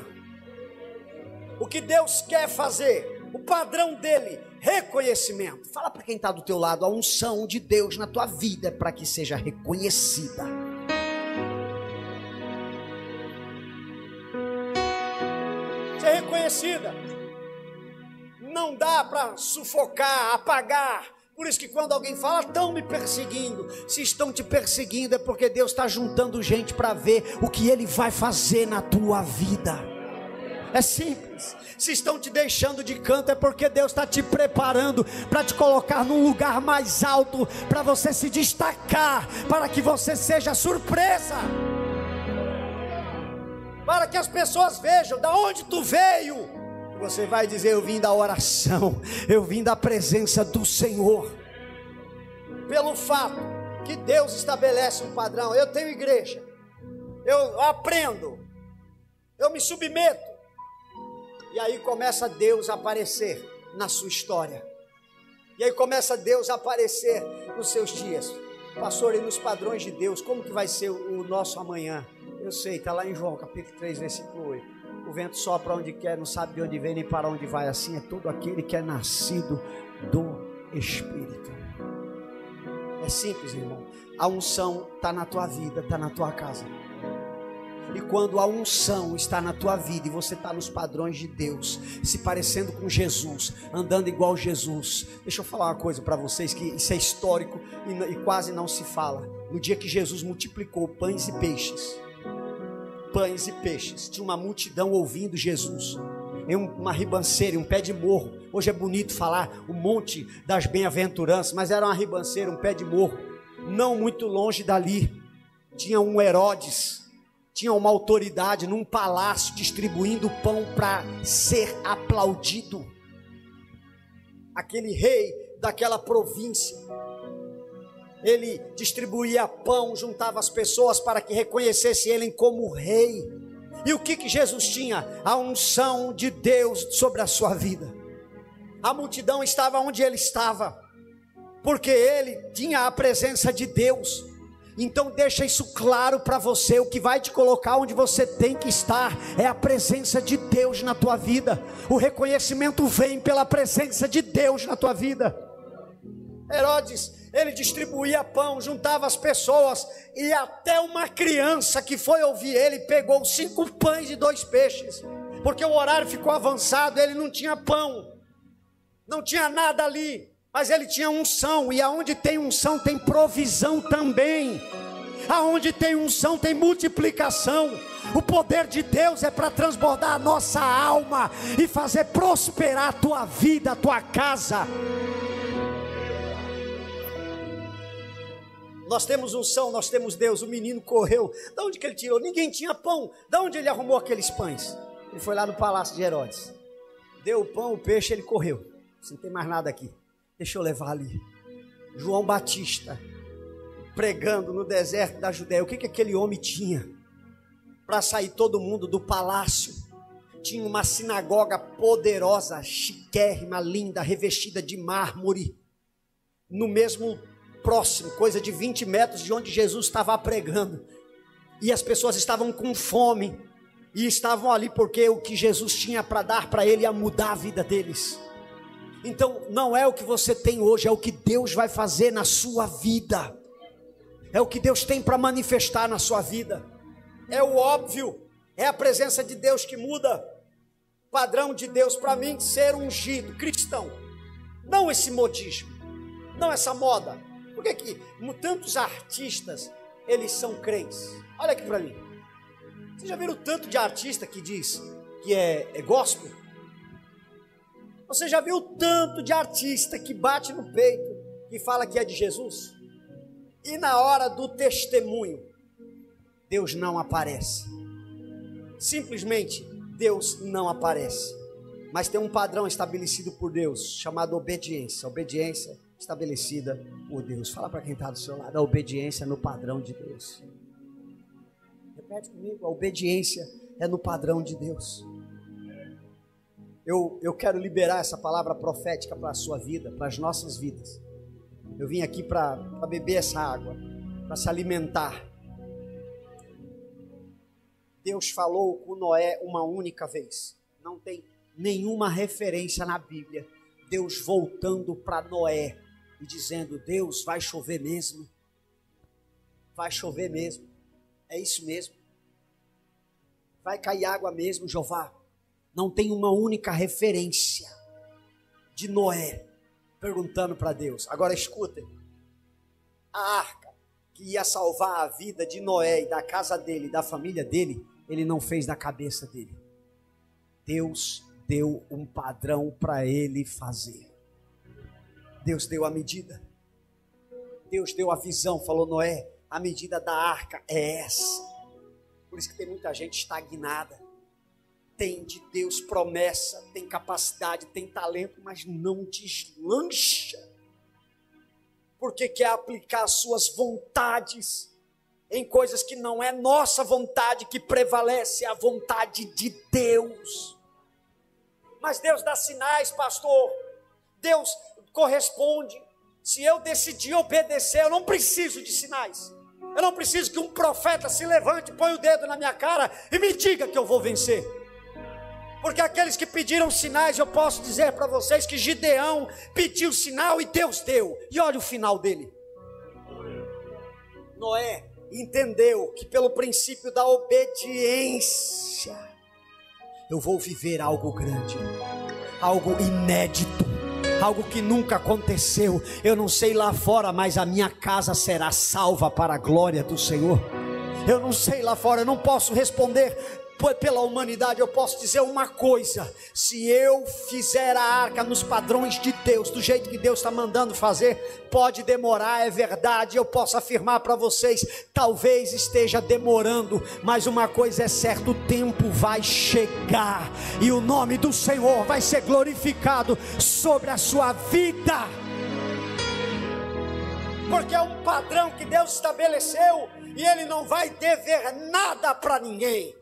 O que Deus quer fazer, o padrão dele reconhecimento. Fala para quem está do teu lado, a unção de Deus na tua vida é para que seja reconhecida. Ser reconhecida. Não dá para sufocar, apagar. Por isso que quando alguém fala, estão me perseguindo. Se estão te perseguindo é porque Deus está juntando gente para ver o que Ele vai fazer na tua vida. É simples. Se estão te deixando de canto é porque Deus está te preparando para te colocar num lugar mais alto, para você se destacar, para que você seja surpresa, para que as pessoas vejam da onde tu veio. Você vai dizer: eu vim da oração, eu vim da presença do Senhor. Pelo fato que Deus estabelece um padrão, eu tenho igreja, eu aprendo, eu me submeto, e aí começa Deus a aparecer na sua história, e aí começa Deus a aparecer nos seus dias. Pastor, e nos padrões de Deus, como que vai ser o nosso amanhã? Eu sei, está lá em João capítulo 3, versículo 8. O vento sopra onde quer, não sabe de onde vem nem para onde vai. Assim é todo aquele que é nascido do Espírito. É simples, irmão. A unção está na tua vida, está na tua casa. E quando a unção está na tua vida e você está nos padrões de Deus, se parecendo com Jesus, andando igual Jesus. Deixa eu falar uma coisa para vocês, que isso é histórico e quase não se fala. No dia que Jesus multiplicou pães e peixes, tinha uma multidão ouvindo Jesus, em uma ribanceira, um pé de morro. Hoje é bonito falar o monte das bem-aventuranças, mas era uma ribanceira, um pé de morro. Não muito longe dali tinha um Herodes, tinha uma autoridade num palácio distribuindo pão para ser aplaudido. Aquele rei daquela província, ele distribuía pão, juntava as pessoas para que reconhecessem ele como rei. E o que Jesus tinha? A unção de Deus sobre a sua vida. A multidão estava onde ele estava, porque ele tinha a presença de Deus. Então deixa isso claro para você. O que vai te colocar onde você tem que estar é a presença de Deus na tua vida. O reconhecimento vem pela presença de Deus na tua vida. Herodes, ele distribuía pão, juntava as pessoas, e até uma criança que foi ouvir ele pegou 5 pães e 2 peixes, porque o horário ficou avançado. Ele não tinha pão, não tinha nada ali, mas ele tinha unção, e aonde tem unção tem provisão também. Aonde tem unção tem multiplicação. O poder de Deus é para transbordar a nossa alma e fazer prosperar a tua vida, a tua casa. Nós temos unção, nós temos Deus. O menino correu. De onde que ele tirou? Ninguém tinha pão. De onde ele arrumou aqueles pães? Ele foi lá no palácio de Herodes, deu o pão, o peixe, ele correu. Não tem mais nada aqui, deixa eu levar ali. João Batista pregando no deserto da Judéia. O que aquele homem tinha para sair todo mundo do palácio? Tinha uma sinagoga poderosa, chiquérrima, linda, revestida de mármore, no mesmo próximo, coisa de 20 metros de onde Jesus estava pregando. E as pessoas estavam com fome, e estavam ali porque o que Jesus tinha para dar para ele ia mudar a vida deles. Então não é o que você tem hoje, é o que Deus vai fazer na sua vida. É o que Deus tem para manifestar na sua vida. É o óbvio, é a presença de Deus que muda. Padrão de Deus para mim, ser ungido, cristão. Não esse modismo, não essa moda. Por que tantos artistas, eles são crentes? Olha aqui para mim. Vocês já viram o tanto de artista que diz que é gospel? Você já viu o tanto de artista que bate no peito, que fala que é de Jesus? E na hora do testemunho, Deus não aparece. Simplesmente, Deus não aparece. Mas tem um padrão estabelecido por Deus, chamado obediência. Obediência estabelecida por Deus. Fala para quem está do seu lado: a obediência é no padrão de Deus. Repete comigo: a obediência é no padrão de Deus. Eu quero liberar essa palavra profética para a sua vida, para as nossas vidas. Eu vim aqui para beber essa água, para se alimentar. Deus falou com Noé uma única vez. Não tem nenhuma referência na Bíblia Deus voltando para Noé e dizendo: Deus, vai chover mesmo? Vai chover mesmo? É isso mesmo? Vai cair água mesmo, Jeová? Não tem uma única referência de Noé perguntando para Deus. Agora escutem, a arca que ia salvar a vida de Noé e da casa dele, da família dele, ele não fez da cabeça dele. Deus deu um padrão para ele fazer. Deus deu a medida. Deus deu a visão, falou: Noé, a medida da arca é essa. Por isso que tem muita gente estagnada. Tem de Deus promessa, tem capacidade, tem talento, mas não deslancha. Porque quer aplicar suas vontades em coisas que não é nossa vontade que prevalece, é a vontade de Deus. Mas Deus dá sinais, pastor. Deus corresponde. Se eu decidir obedecer, eu não preciso de sinais. Eu não preciso que um profeta se levante, põe o dedo na minha cara e me diga que eu vou vencer. Porque aqueles que pediram sinais, eu posso dizer para vocês que Gideão pediu sinal e Deus deu. E olha o final dele. Noé entendeu que pelo princípio da obediência, eu vou viver algo grande, algo inédito, algo que nunca aconteceu. Eu não sei lá fora, mas a minha casa será salva para a glória do Senhor. Eu não sei lá fora, eu não posso responder pela humanidade. Eu posso dizer uma coisa: se eu fizer a arca nos padrões de Deus, do jeito que Deus está mandando fazer, pode demorar, é verdade. Eu posso afirmar para vocês, talvez esteja demorando, mas uma coisa é certa: o tempo vai chegar e o nome do Senhor vai ser glorificado sobre a sua vida, porque é um padrão que Deus estabeleceu e Ele não vai dever nada para ninguém.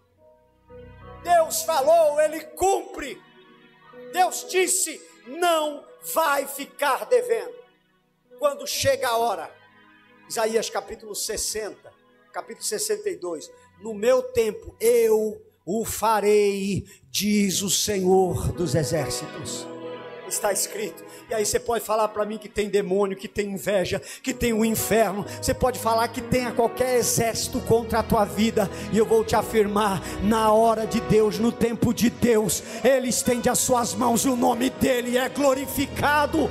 Deus falou, Ele cumpre. Deus disse, não vai ficar devendo. Quando chega a hora, Isaías capítulo 60, capítulo 62, no meu tempo eu o farei, diz o Senhor dos exércitos. Está escrito. E aí você pode falar para mim que tem demônio, que tem inveja, que tem o inferno. Você pode falar que tenha qualquer exército contra a tua vida. E eu vou te afirmar, na hora de Deus, no tempo de Deus, Ele estende as suas mãos e o nome dEle é glorificado.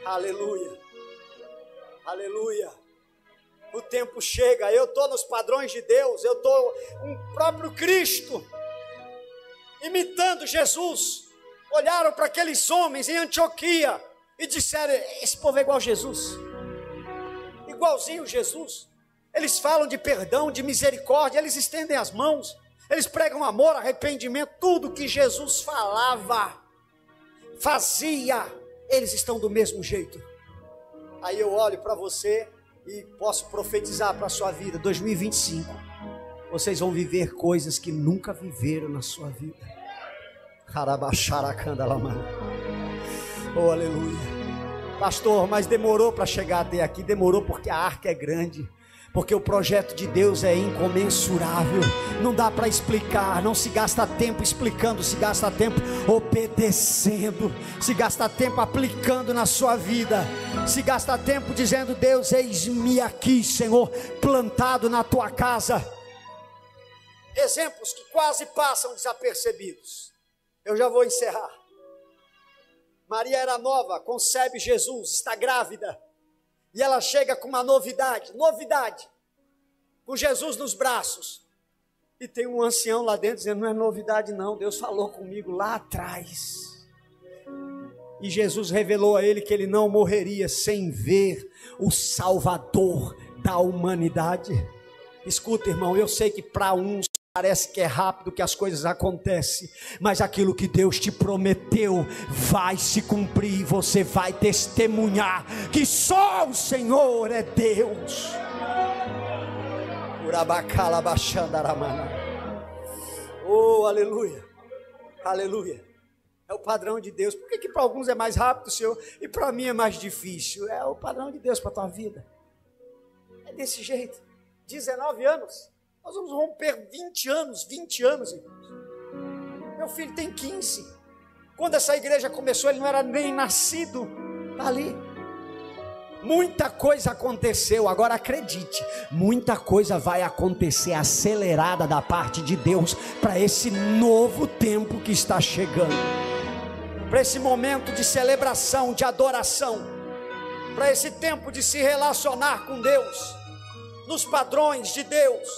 Aleluia. Aleluia. O tempo chega, eu estou nos padrões de Deus, eu estou um próprio Cristo, imitando Jesus. Olharam para aqueles homens em Antioquia e disseram: esse povo é igual a Jesus, igualzinho Jesus. Eles falam de perdão, de misericórdia, eles estendem as mãos, eles pregam amor, arrependimento, tudo que Jesus falava, fazia, eles estão do mesmo jeito. Aí eu olho para você e posso profetizar para a sua vida, 2025, vocês vão viver coisas que nunca viveram na sua vida. Oh, aleluia. Pastor, mas demorou para chegar até aqui. Demorou porque a arca é grande, porque o projeto de Deus é incomensurável. Não dá para explicar. Não se gasta tempo explicando, se gasta tempo obedecendo, se gasta tempo aplicando na sua vida, se gasta tempo dizendo: Deus, eis-me aqui, Senhor, plantado na tua casa. Exemplos que quase passam desapercebidos. Eu já vou encerrar. Maria era nova, concebe Jesus, está grávida, e ela chega com uma novidade, com Jesus nos braços, e tem um ancião lá dentro dizendo: não é novidade não, Deus falou comigo lá atrás. E Jesus revelou a ele que ele não morreria sem ver o Salvador da humanidade. Escuta, irmão, eu sei que para uns parece que é rápido que as coisas acontecem, mas aquilo que Deus te prometeu vai se cumprir, e você vai testemunhar que só o Senhor é Deus. Oh, aleluia, aleluia. É o padrão de Deus. Por que para alguns é mais rápido, Senhor, e para mim é mais difícil? É o padrão de Deus para a tua vida. É desse jeito. 19 anos. Nós vamos romper 20 anos, irmãos. Meu filho tem 15. Quando essa igreja começou, ele não era nem nascido. Está ali. Muita coisa aconteceu, agora acredite, muita coisa vai acontecer acelerada da parte de Deus para esse novo tempo que está chegando, para esse momento de celebração, de adoração, para esse tempo de se relacionar com Deus, nos padrões de Deus.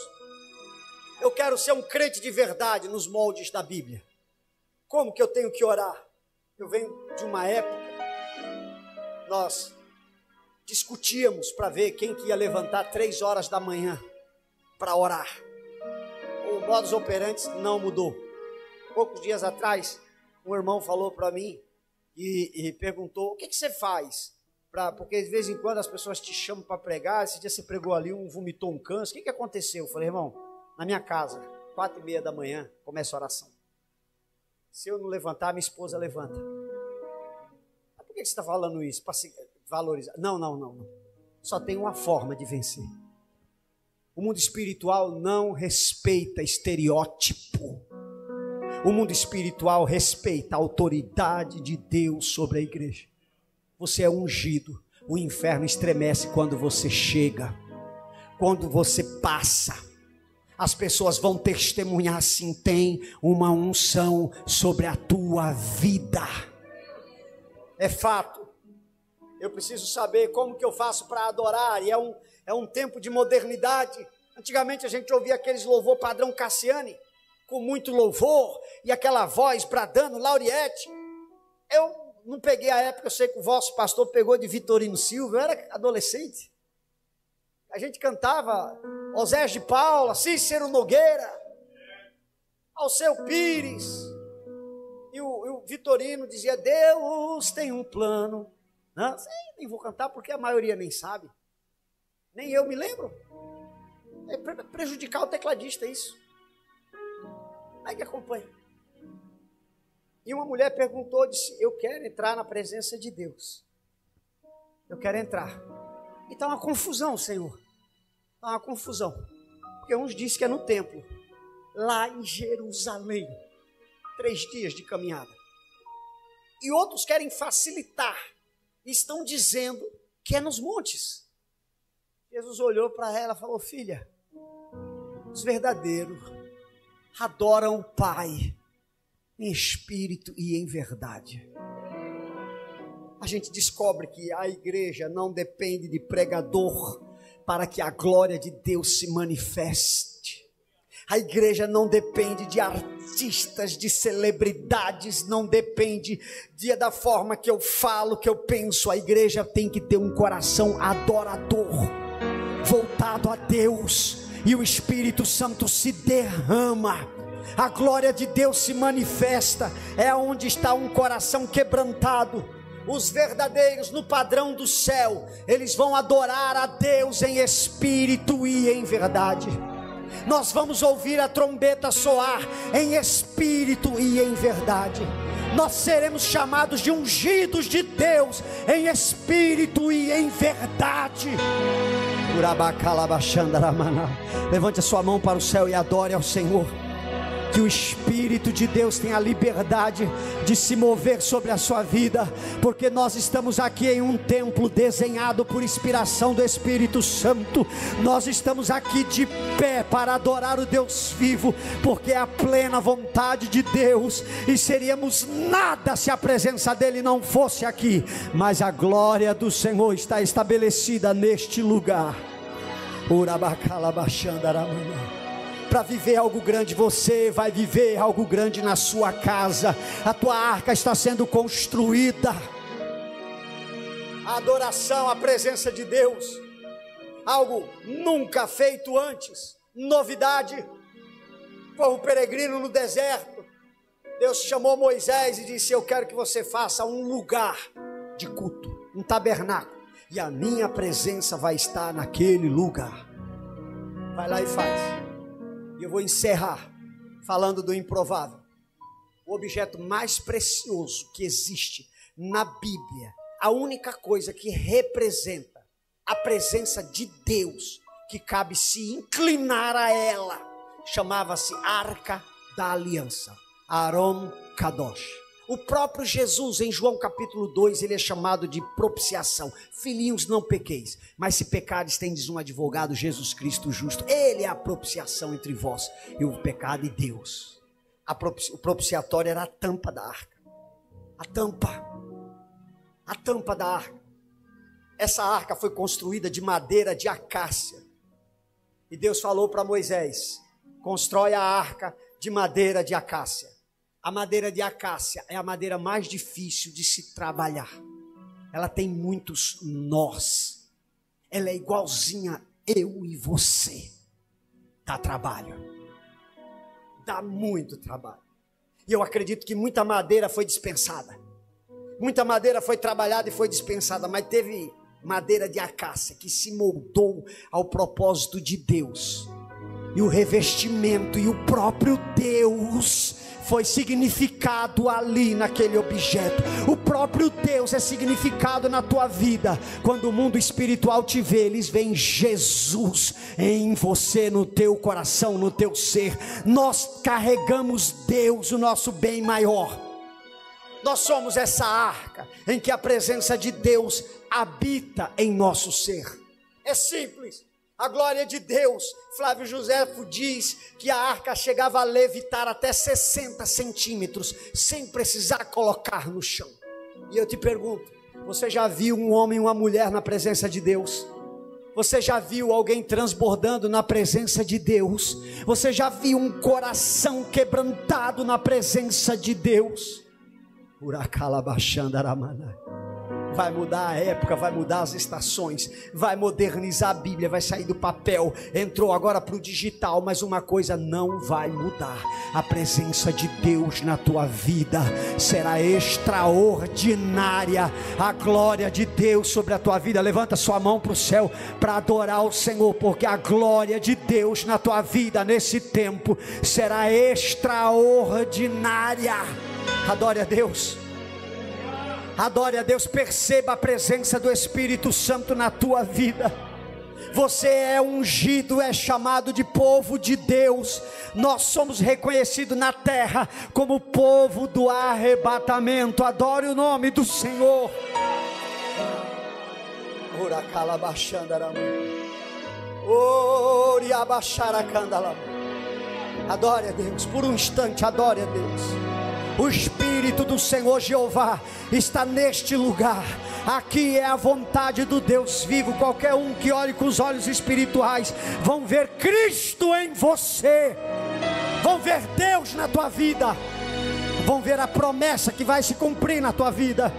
Eu quero ser um crente de verdade nos moldes da Bíblia. Como que eu tenho que orar? Eu venho de uma época, nós discutíamos para ver quem que ia levantar 3 horas da manhã para orar. O modus operandi não mudou. Poucos dias atrás, um irmão falou para mim e perguntou: o que você faz? Porque de vez em quando as pessoas te chamam para pregar. Esse dia você pregou ali, vomitou um câncer. O que aconteceu? Eu falei: irmão, na minha casa, 4:30 da manhã, começa a oração. Se eu não levantar, minha esposa levanta. Mas por que você está falando isso? Para se valorizar? Não. Só tem uma forma de vencer. O mundo espiritual não respeita estereótipo. O mundo espiritual respeita a autoridade de Deus sobre a igreja. Você é ungido. O inferno estremece quando você chega. Quando você passa. As pessoas vão testemunhar assim: tem uma unção sobre a tua vida. É fato. Eu preciso saber como que eu faço para adorar. E é um tempo de modernidade. Antigamente a gente ouvia aqueles louvor padrão Cassiane, com muito louvor, e aquela voz bradando, Lauriette. Eu não peguei a época, eu sei que o vosso pastor pegou de Vitorino Silva, eu era adolescente. A gente cantava Osés de Paula, Cícero Nogueira, Alceu Pires, e o Vitorino dizia: Deus tem um plano. Não sei, nem vou cantar porque a maioria nem sabe, nem eu me lembro. É prejudicar o tecladista isso. Como é que acompanha? E uma mulher perguntou, disse: eu quero entrar na presença de Deus. Eu quero entrar. E está uma confusão, Senhor. Está uma confusão. Porque uns dizem que é no templo, lá em Jerusalém, 3 dias de caminhada. E outros querem facilitar. Estão dizendo que é nos montes. Jesus olhou para ela e falou: filha, os verdadeiros adoram o Pai em espírito e em verdade. A gente descobre que a igreja não depende de pregador para que a glória de Deus se manifeste. A igreja não depende de artistas, de celebridades, não depende da forma que eu falo, que eu penso. A igreja tem que ter um coração adorador, voltado a Deus, e o Espírito Santo se derrama. A glória de Deus se manifesta, é onde está um coração quebrantado. Os verdadeiros no padrão do céu, eles vão adorar a Deus em espírito e em verdade. Nós vamos ouvir a trombeta soar em espírito e em verdade. Nós seremos chamados de ungidos de Deus em espírito e em verdade. Levante a sua mão para o céu e adore ao Senhor. Que o Espírito de Deus tenha liberdade de se mover sobre a sua vida, porque nós estamos aqui em um templo desenhado por inspiração do Espírito Santo. Nós estamos aqui de pé para adorar o Deus vivo, porque é a plena vontade de Deus, e seríamos nada se a presença dele não fosse aqui. Mas a glória do Senhor está estabelecida neste lugar. Para viver algo grande, você vai viver algo grande na sua casa. A tua arca está sendo construída. A adoração, a presença de Deus, algo nunca feito antes, novidade. Povo peregrino no deserto, Deus chamou Moisés e disse: eu quero que você faça um lugar de culto, um tabernáculo, e a minha presença vai estar naquele lugar. Vai lá e faz. E eu vou encerrar falando do improvável. O objeto mais precioso que existe na Bíblia, a única coisa que representa a presença de Deus que cabe se inclinar a ela. Chamava-se Arca da Aliança, Aron Kadosh. O próprio Jesus, em João capítulo 2, ele é chamado de propiciação. Filhinhos, não pequeis, mas se pecares, tendes um advogado, Jesus Cristo justo. Ele é a propiciação entre vós e o pecado e Deus. O propiciatório era a tampa da arca. A tampa da arca. Essa arca foi construída de madeira de acácia. E Deus falou para Moisés: constrói a arca de madeira de acácia. A madeira de acácia é a madeira mais difícil de se trabalhar. Ela tem muitos nós. Ela é igualzinha eu e você. Dá trabalho. Dá muito trabalho. E eu acredito que muita madeira foi dispensada. Muita madeira foi trabalhada e foi dispensada. Mas teve madeira de acácia que se moldou ao propósito de Deus. E o revestimento e o próprio Deus foi significado ali naquele objeto. O próprio Deus é significado na tua vida. Quando o mundo espiritual te vê, eles veem Jesus em você, no teu coração, no teu ser. Nós carregamos Deus, o nosso bem maior. Nós somos essa arca em que a presença de Deus habita em nosso ser. É simples. A glória de Deus, Flávio Joséfo diz que a arca chegava a levitar até 60 centímetros, sem precisar colocar no chão. E eu te pergunto, você já viu um homem e uma mulher na presença de Deus? Você já viu alguém transbordando na presença de Deus? Você já viu um coração quebrantado na presença de Deus? Vai mudar a época, vai mudar as estações, vai modernizar a Bíblia, vai sair do papel, entrou agora para o digital, mas uma coisa não vai mudar: a presença de Deus na tua vida será extraordinária. A glória de Deus sobre a tua vida. Levanta sua mão para o céu para adorar o Senhor, porque a glória de Deus na tua vida nesse tempo será extraordinária. Adore a Deus. Adore a Deus, perceba a presença do Espírito Santo na tua vida. Você é ungido, é chamado de povo de Deus. Nós somos reconhecidos na terra como povo do arrebatamento. Adore o nome do Senhor. Adore a Deus, por um instante, adore a Deus. O Espírito do Senhor Jeová está neste lugar. Aqui é a vontade do Deus vivo. Qualquer um que olhe com os olhos espirituais vão ver Cristo em você, vão ver Deus na tua vida, vão ver a promessa que vai se cumprir na tua vida.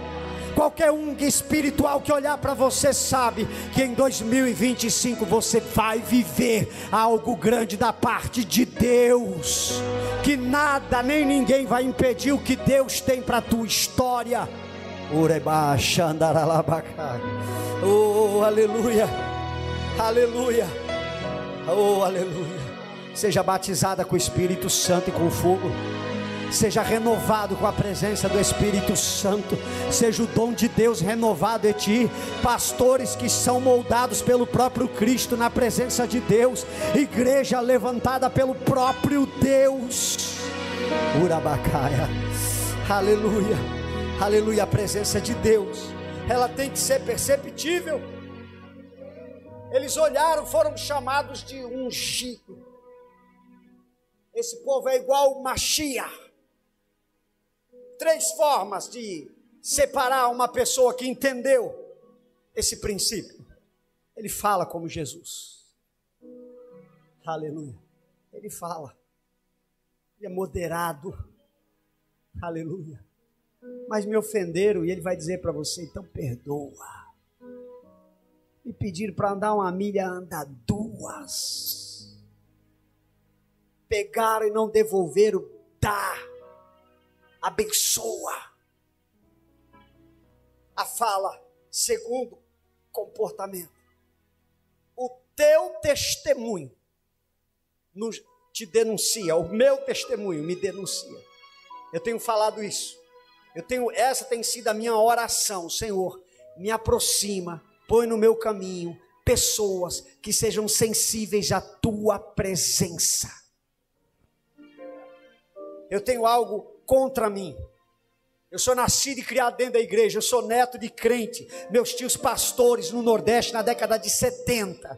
Qualquer um espiritual que olhar para você sabe que em 2025 você vai viver algo grande da parte de Deus, que nada nem ninguém vai impedir o que Deus tem para a tua história. Oh, aleluia, aleluia, oh, aleluia. Seja batizada com o Espírito Santo e com fogo. Seja renovado com a presença do Espírito Santo. Seja o dom de Deus renovado em ti. Pastores que são moldados pelo próprio Cristo na presença de Deus. Igreja levantada pelo próprio Deus. Urabacaia. Aleluia, aleluia. A presença de Deus, ela tem que ser perceptível. Eles olharam, foram chamados de ungido. Esse povo é igual o Mashiach. 3 formas de separar uma pessoa que entendeu esse princípio. Ele fala como Jesus. Aleluia. Ele fala. Ele é moderado. Aleluia. Mas me ofenderam e ele vai dizer para você: então perdoa. Me pediram para andar 1 milha, anda 2. Pegaram e não devolveram, dá. Abençoa. A fala, segundo comportamento. O teu testemunho te denuncia, o meu testemunho me denuncia. Eu tenho falado isso. Essa tem sido a minha oração. Senhor, me aproxima, põe no meu caminho, pessoas que sejam sensíveis à tua presença. Eu tenho algo contra mim. Eu sou nascido e criado dentro da igreja, eu sou neto de crente, meus tios pastores no Nordeste na década de 70.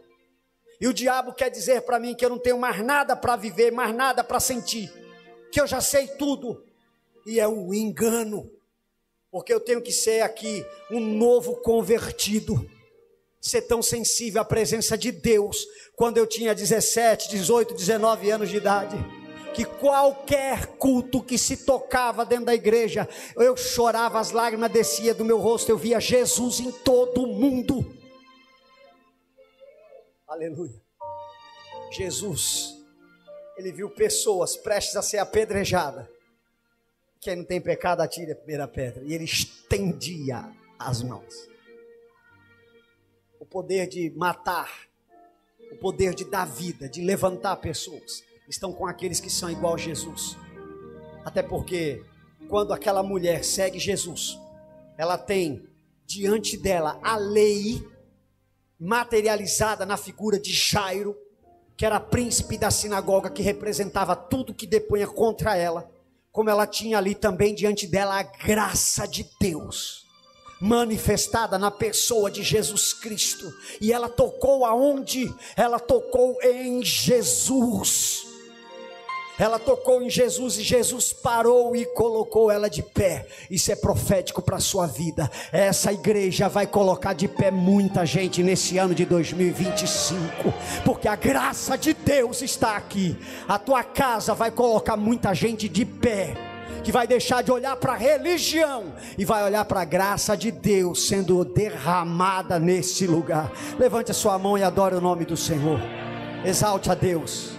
E o diabo quer dizer para mim que eu não tenho mais nada para viver, mais nada para sentir, que eu já sei tudo. E é um engano, porque eu tenho que ser aqui um novo convertido, ser tão sensível à presença de Deus, quando eu tinha 17, 18, 19 anos de idade, que qualquer culto que se tocava dentro da igreja, eu chorava, as lágrimas desciam do meu rosto, eu via Jesus em todo mundo. Aleluia. Jesus, ele viu pessoas prestes a ser apedrejadas. Quem não tem pecado atire a primeira pedra. E ele estendia as mãos. O poder de matar, o poder de dar vida, de levantar pessoas, estão com aqueles que são igual a Jesus. Até porque quando aquela mulher segue Jesus, ela tem diante dela a lei materializada na figura de Jairo, que era príncipe da sinagoga, que representava tudo que depunha contra ela, como ela tinha ali também diante dela a graça de Deus manifestada na pessoa de Jesus Cristo. E ela tocou aonde? Ela tocou em Jesus. Ela tocou em Jesus e Jesus parou e colocou ela de pé. Isso é profético para a sua vida. Essa igreja vai colocar de pé muita gente nesse ano de 2025, porque a graça de Deus está aqui. A tua casa vai colocar muita gente de pé, que vai deixar de olhar para a religião e vai olhar para a graça de Deus sendo derramada nesse lugar. Levante a sua mão e adore o nome do Senhor. Exalte a Deus.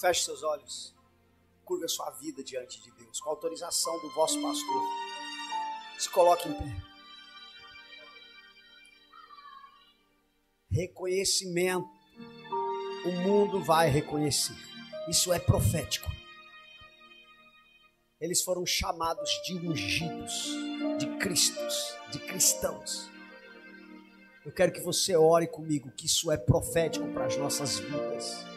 Feche seus olhos, curva a sua vida diante de Deus, com a autorização do vosso pastor. Se coloque em pé. Reconhecimento, o mundo vai reconhecer. Isso é profético. Eles foram chamados de ungidos, de cristos, de cristãos. Eu quero que você ore comigo, que isso é profético para as nossas vidas.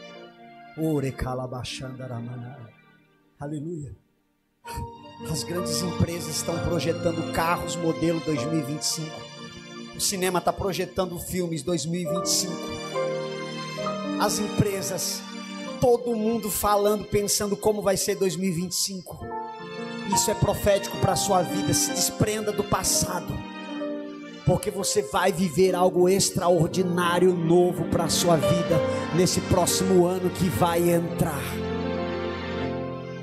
Aleluia. As grandes empresas estão projetando carros modelo 2025. O cinema está projetando filmes 2025. As empresas, todo mundo falando, pensando como vai ser 2025. Isso é profético para a sua vida. Se desprenda do passado, porque você vai viver algo extraordinário, novo para a sua vida nesse próximo ano que vai entrar.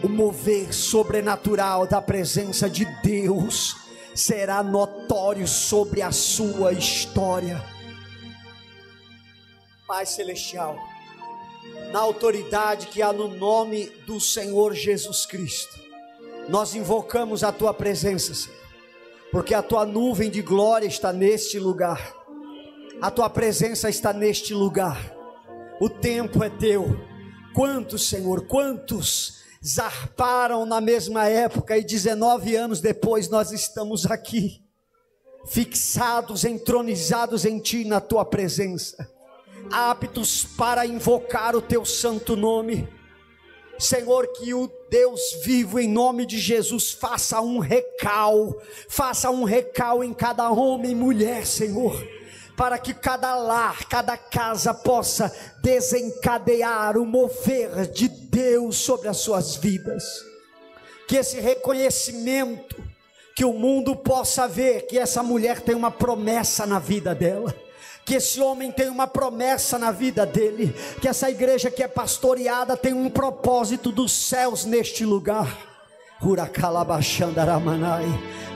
O mover sobrenatural da presença de Deus será notório sobre a sua história. Pai Celestial, na autoridade que há no nome do Senhor Jesus Cristo, nós invocamos a Tua presença, Senhor, porque a Tua nuvem de glória está neste lugar, a Tua presença está neste lugar, o tempo é Teu. Quantos, Senhor, quantos zarparam na mesma época e 19 anos depois nós estamos aqui, fixados, entronizados em Ti, na Tua presença, aptos para invocar o Teu santo nome. Senhor, que o Deus vivo, em nome de Jesus, faça um recal em cada homem e mulher, Senhor, para que cada lar, cada casa possa desencadear o mover de Deus sobre as suas vidas. Que esse reconhecimento, que o mundo possa ver que essa mulher tem uma promessa na vida dela, que esse homem tem uma promessa na vida dele, que essa igreja que é pastoreada tem um propósito dos céus neste lugar.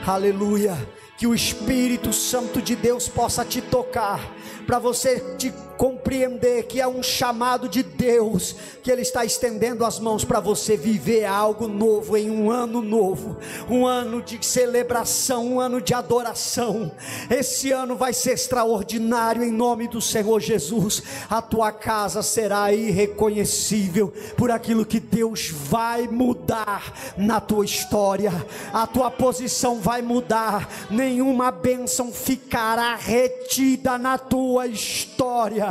Aleluia. Que o Espírito Santo de Deus possa te tocar, para você te compreender que é um chamado de Deus, que Ele está estendendo as mãos para você viver algo novo em um ano novo, um ano de celebração, um ano de adoração. Esse ano vai ser extraordinário em nome do Senhor Jesus. A tua casa será irreconhecível por aquilo que Deus vai mudar na tua história. A tua posição vai mudar, nenhuma bênção ficará retida na tua história.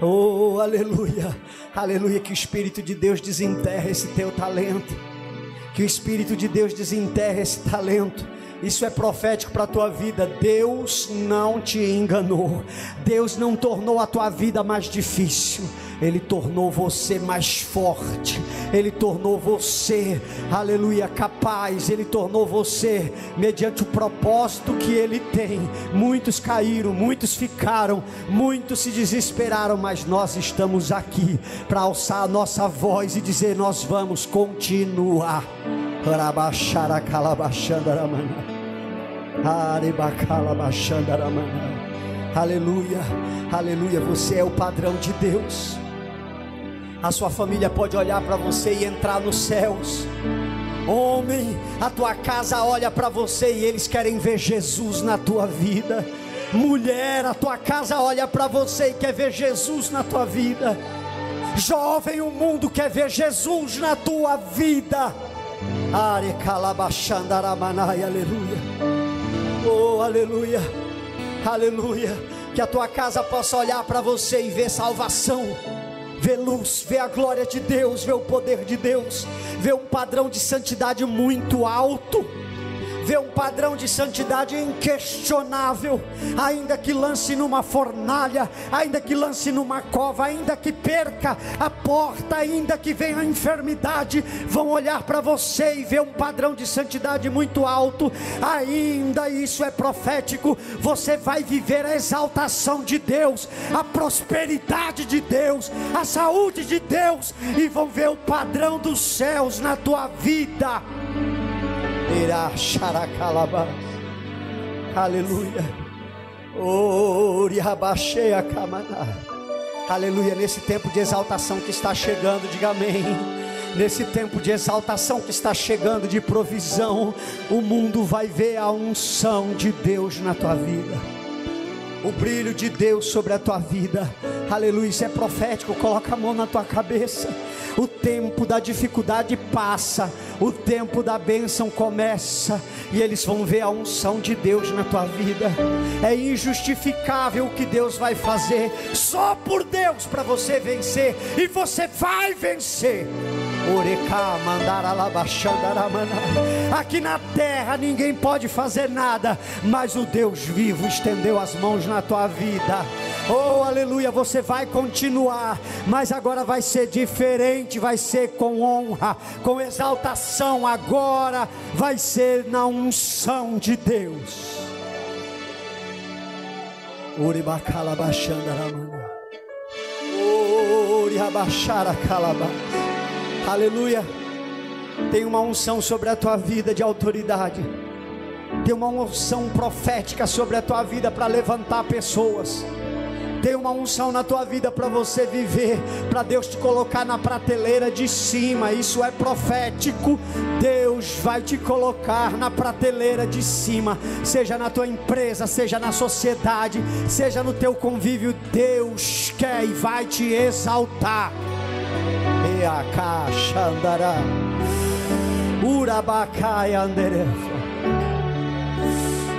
Oh, aleluia, aleluia. Que o Espírito de Deus desenterre esse teu talento, que o Espírito de Deus desenterre esse talento. Isso é profético para a tua vida. Deus não te enganou, Deus não tornou a tua vida mais difícil, Ele tornou você mais forte, Ele tornou você, aleluia, capaz, Ele tornou você, mediante o propósito que Ele tem. Muitos caíram, muitos ficaram, muitos se desesperaram, mas nós estamos aqui para alçar a nossa voz e dizer: nós vamos continuar. Aleluia, aleluia. Você é o padrão de Deus. A sua família pode olhar para você e entrar nos céus. Homem, a tua casa olha para você e eles querem ver Jesus na tua vida. Mulher, a tua casa olha para você e quer ver Jesus na tua vida. Jovem, o mundo quer ver Jesus na tua vida. Aleluia. Oh, aleluia, aleluia. Que a tua casa possa olhar para você e ver salvação, ver luz, ver a glória de Deus, ver o poder de Deus, ver um padrão de santidade muito alto, ver um padrão de santidade inquestionável. Ainda que lance numa fornalha, ainda que lance numa cova, ainda que perca a porta, ainda que venha a enfermidade, vão olhar para você e ver um padrão de santidade muito alto. Ainda isso é profético. Você vai viver a exaltação de Deus, a prosperidade de Deus, a saúde de Deus, e vão ver o padrão dos céus na tua vida. Aleluia. Aleluia. Nesse tempo de exaltação que está chegando, diga amém. Nesse tempo de exaltação que está chegando, de provisão, o mundo vai ver a unção de Deus na tua vida, o brilho de Deus sobre a tua vida. Aleluia. Isso é profético. Coloca a mão na tua cabeça. O tempo da dificuldade passa, o tempo da bênção começa, e eles vão ver a unção de Deus na tua vida. É injustificável o que Deus vai fazer, só por Deus, para você vencer, e você vai vencer. Aqui na terra ninguém pode fazer nada, mas o Deus vivo estendeu as mãos na tua vida. Oh, aleluia. Você vai continuar, mas agora vai ser diferente, vai ser com honra, com exaltação. Agora vai ser na unção de Deus. Aleluia. Tem uma unção sobre a tua vida de autoridade. Tem uma unção profética sobre a tua vida para levantar pessoas. Tem uma unção na tua vida para você viver, para Deus te colocar na prateleira de cima. Isso é profético. Deus vai te colocar na prateleira de cima, seja na tua empresa, seja na sociedade, seja no teu convívio. Deus quer e vai te exaltar.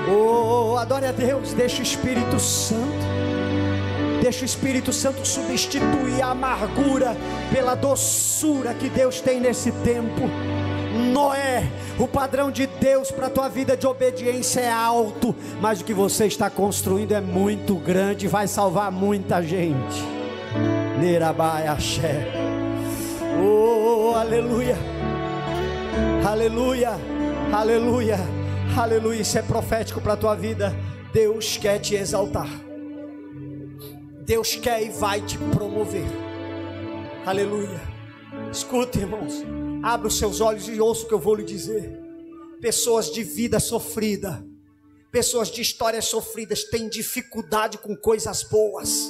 Oh, adore a Deus. Deixa o Espírito Santo, deixa o Espírito Santo substituir a amargura pela doçura que Deus tem nesse tempo. Noé, o padrão de Deus para a tua vida de obediência é alto, mas o que você está construindo é muito grande, vai salvar muita gente. Nerabai Axé. Oh, aleluia, aleluia, aleluia, aleluia. Isso é profético para a tua vida. Deus quer te exaltar, Deus quer e vai te promover. Aleluia. Escuta, irmãos, abra os seus olhos e ouça o que eu vou lhe dizer. Pessoas de vida sofrida, pessoas de histórias sofridas têm dificuldade com coisas boas.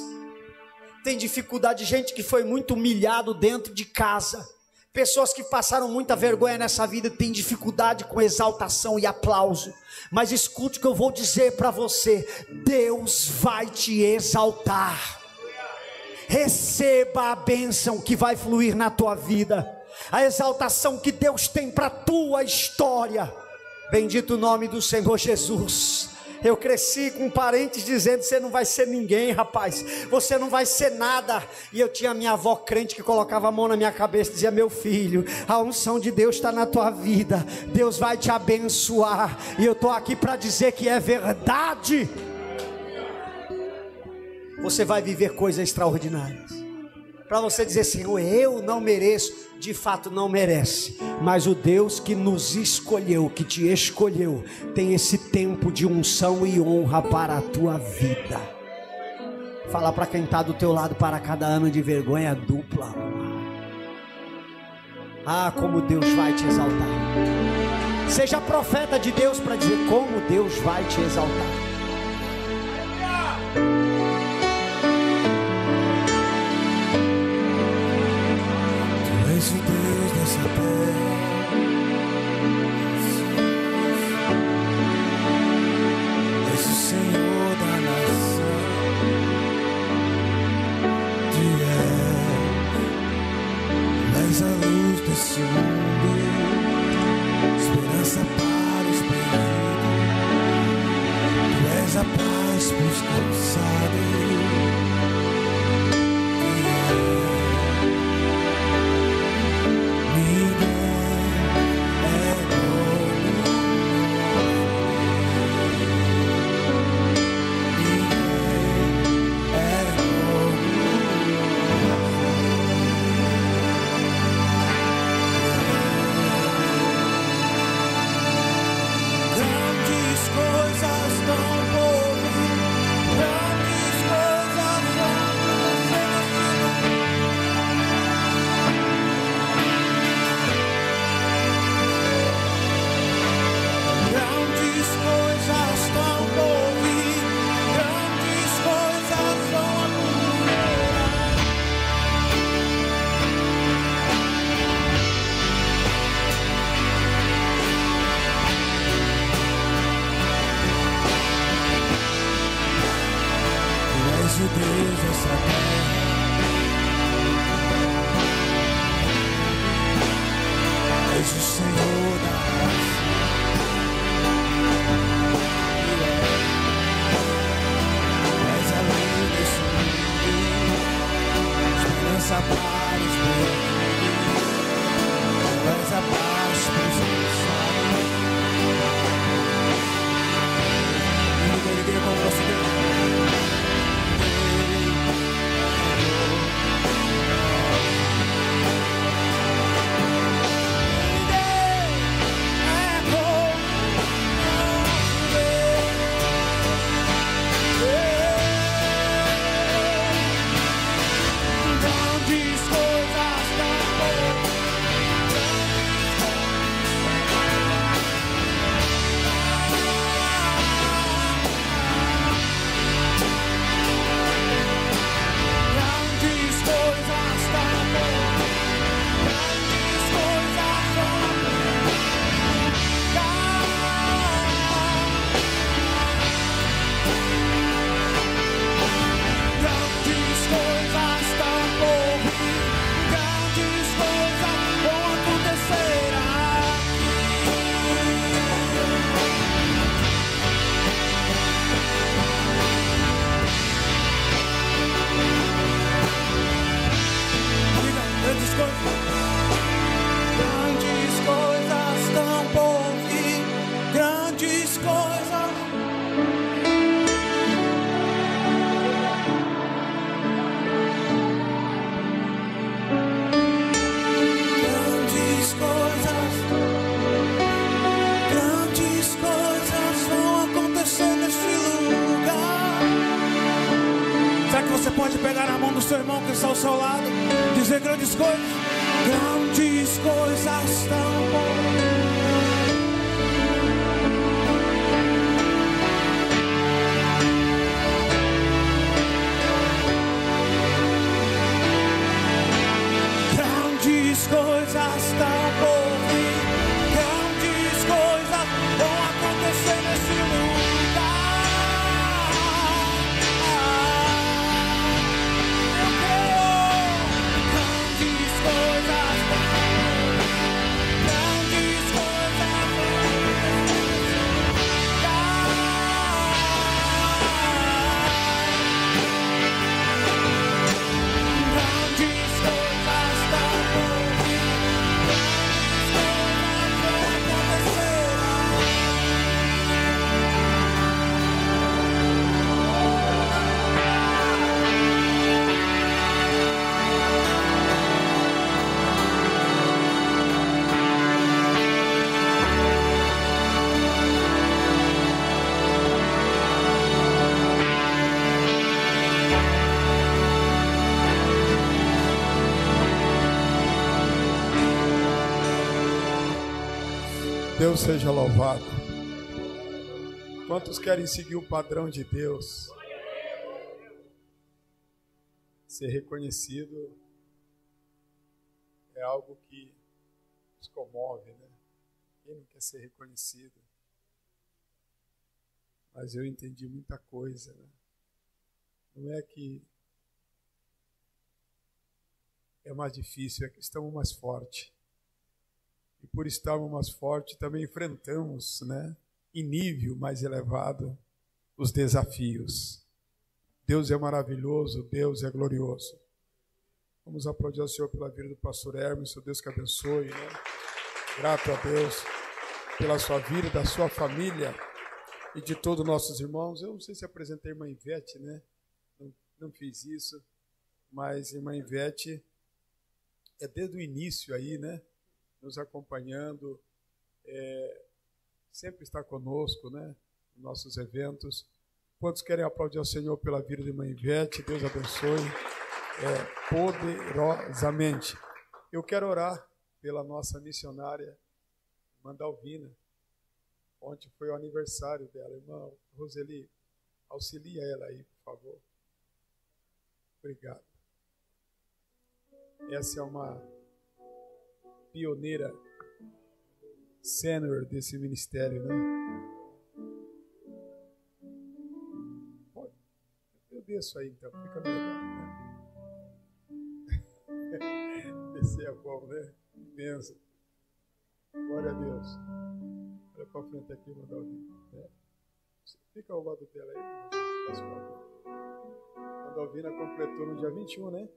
Tem dificuldade, gente que foi muito humilhado dentro de casa. Pessoas que passaram muita vergonha nessa vida têm dificuldade com exaltação e aplauso. Mas escute o que eu vou dizer para você: Deus vai te exaltar. Receba a bênção que vai fluir na tua vida, a exaltação que Deus tem para a tua história. Bendito o nome do Senhor Jesus. Eu cresci com parentes dizendo: você não vai ser ninguém, rapaz, você não vai ser nada. E eu tinha minha avó crente que colocava a mão na minha cabeça e dizia: meu filho, a unção de Deus está na tua vida, Deus vai te abençoar. E eu estou aqui para dizer que é verdade. Você vai viver coisas extraordinárias. Para você dizer: Senhor, eu não mereço. De fato não merece, mas o Deus que nos escolheu, que te escolheu, tem esse tempo de unção e honra para a tua vida. Fala para quem está do teu lado: para cada ano de vergonha dupla. Ah, como Deus vai te exaltar. Seja profeta de Deus para dizer como Deus vai te exaltar. És o Deus dessa terra, és o Senhor da nação, Tu és a luz desse mundo, esperança para os perdidos, Tu és a paz para os cansados. Pode pegar na mão do seu irmão que está ao seu lado, dizer grandes coisas. Grandes coisas estão por vir. Deus seja louvado. Quantos querem seguir o padrão de Deus? Ser reconhecido é algo que nos comove, né? Quem não quer ser reconhecido? Mas eu entendi muita coisa, né? Não é que é mais difícil, é que estamos mais fortes. E por estarmos mais fortes, também enfrentamos, né, em nível mais elevado, os desafios. Deus é maravilhoso, Deus é glorioso. Vamos aplaudir ao Senhor pela vida do pastor Hermes, seu Deus que abençoe, né? Grato a Deus pela sua vida, da sua família e de todos os nossos irmãos. Eu não sei se apresentei a irmã Ivete, né? Não fiz isso, mas a irmã Ivete é desde o início aí, né? Nos acompanhando, sempre está conosco, né? Nos nossos eventos. Quantos querem aplaudir ao Senhor pela vida de irmã Ivete? Deus abençoe poderosamente. Eu quero orar pela nossa missionária, irmã Dalvina. Ontem foi o aniversário dela. Irmã Roseli, auxilia ela aí, por favor. Obrigado. Essa é uma pioneira sênior desse ministério, né? Eu desço aí então, fica melhor, né? Descer é bom, né? Benção. Glória a Deus. Olha para frente aqui, mandar o vídeo. Né? Fica ao lado dela aí, faz favor. A Dalvina completou no dia 21, né?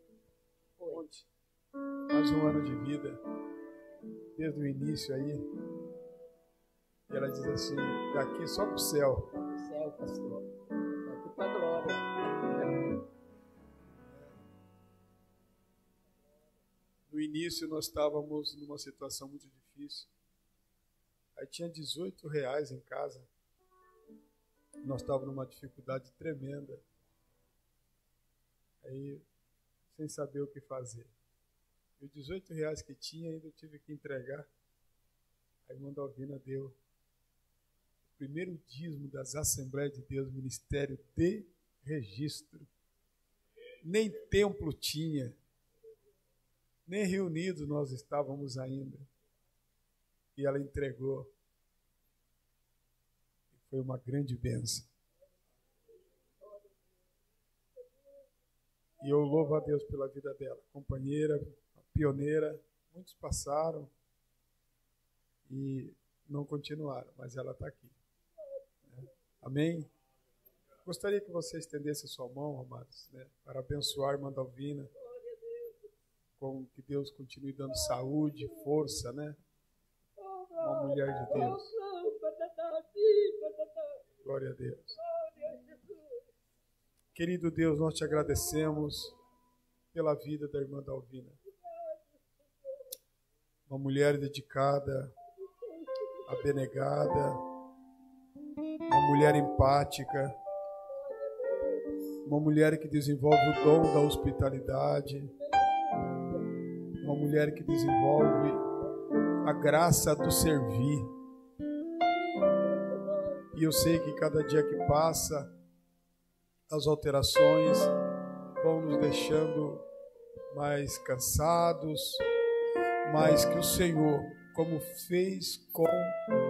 Ontem. Mais um ano de vida. Desde o início aí. E ela diz assim, daqui só pro céu. Pro céu, pastor. Daqui pra glória. No início nós estávamos numa situação muito difícil. Aí tinha R$18 em casa. Nós estávamos numa dificuldade tremenda. Aí, sem saber o que fazer. E os R$18 que tinha, ainda eu tive que entregar. A irmã Dalvina deu o primeiro dízimo das Assembleias de Deus, Ministério de Registro. Nem templo tinha. Nem reunidos nós estávamos ainda. E ela entregou. E foi uma grande bênção. E eu louvo a Deus pela vida dela. Companheira, pioneira. Muitos passaram e não continuaram, mas ela está aqui. Amém? Gostaria que você estendesse a sua mão, amados, né, para abençoar a irmã Dalvina. Com que Deus continue dando saúde, força, né? Uma mulher de Deus. Glória a Deus. Querido Deus, nós te agradecemos pela vida da irmã Dalvina. Uma mulher dedicada, abnegada, uma mulher empática, uma mulher que desenvolve o dom da hospitalidade, uma mulher que desenvolve a graça do servir. E eu sei que cada dia que passa, as alterações vão nos deixando mais cansados, mas que o Senhor, como fez com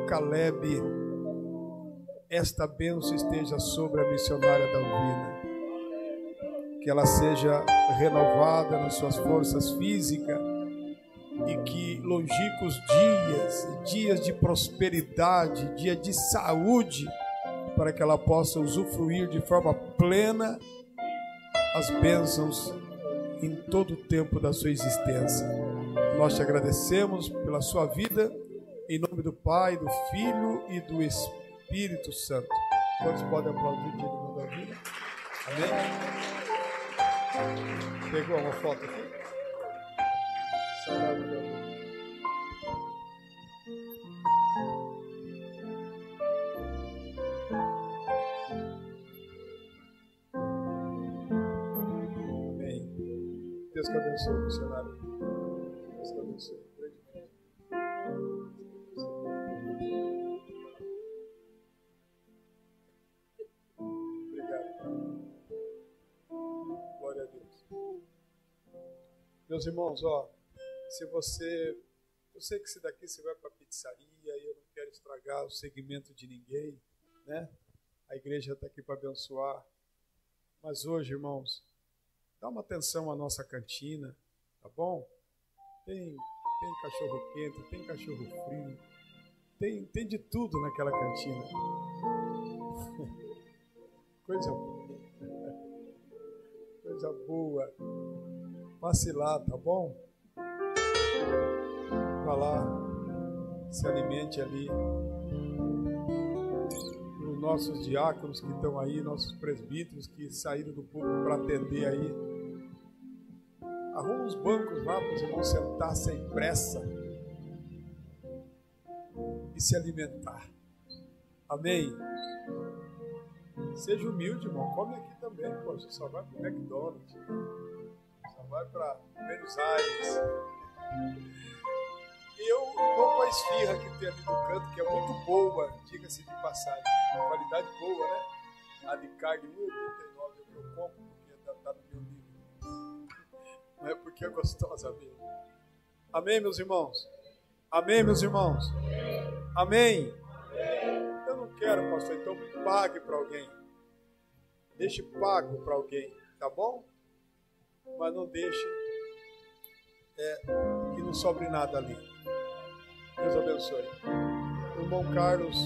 Caleb, esta bênção esteja sobre a missionária Dalvina. Que ela seja renovada nas suas forças físicas e que longínquos dias de prosperidade, dia de saúde, para que ela possa usufruir de forma plena as bênçãos em todo o tempo da sua existência. Nós te agradecemos pela sua vida, em nome do Pai, do Filho e do Espírito Santo. Todos podem aplaudir de irmã Dalvina. Amém? Pegou uma foto aqui? Saudade da vida. Amém. Deus que abençoe o missionário. Deus que abençoe. Meus irmãos, se você... Eu sei que se daqui você vai para a pizzaria e eu não quero estragar o segmento de ninguém, né? A igreja está aqui para abençoar. Mas hoje, irmãos, dá uma atenção à nossa cantina, tá bom? Tem cachorro quente, tem cachorro frio, tem de tudo naquela cantina. Coisa boa. Passe lá, tá bom? Vá lá, se alimente ali. Os nossos diáconos que estão aí, nossos presbíteros que saíram do púlpito para atender aí. Arruma uns bancos lá para os irmãos sentar sem pressa e se alimentar. Amém? Seja humilde, irmão. Come aqui também, pô. Você só vai para o McDonald's. Só vai para Buenos Aires. E eu vou para a esfirra que tem ali no canto, que é muito boa, diga-se de passagem. Qualidade boa, né? A de carne, 1,89 eu compro porque está no meu nível. Não é porque é gostosa mesmo. Amém, meus irmãos? Amém, meus irmãos? Amém? Eu não quero, pastor, então pague para alguém. Deixe pago para alguém, tá bom? Mas não deixe que não sobre nada ali. Deus abençoe. O irmão Carlos,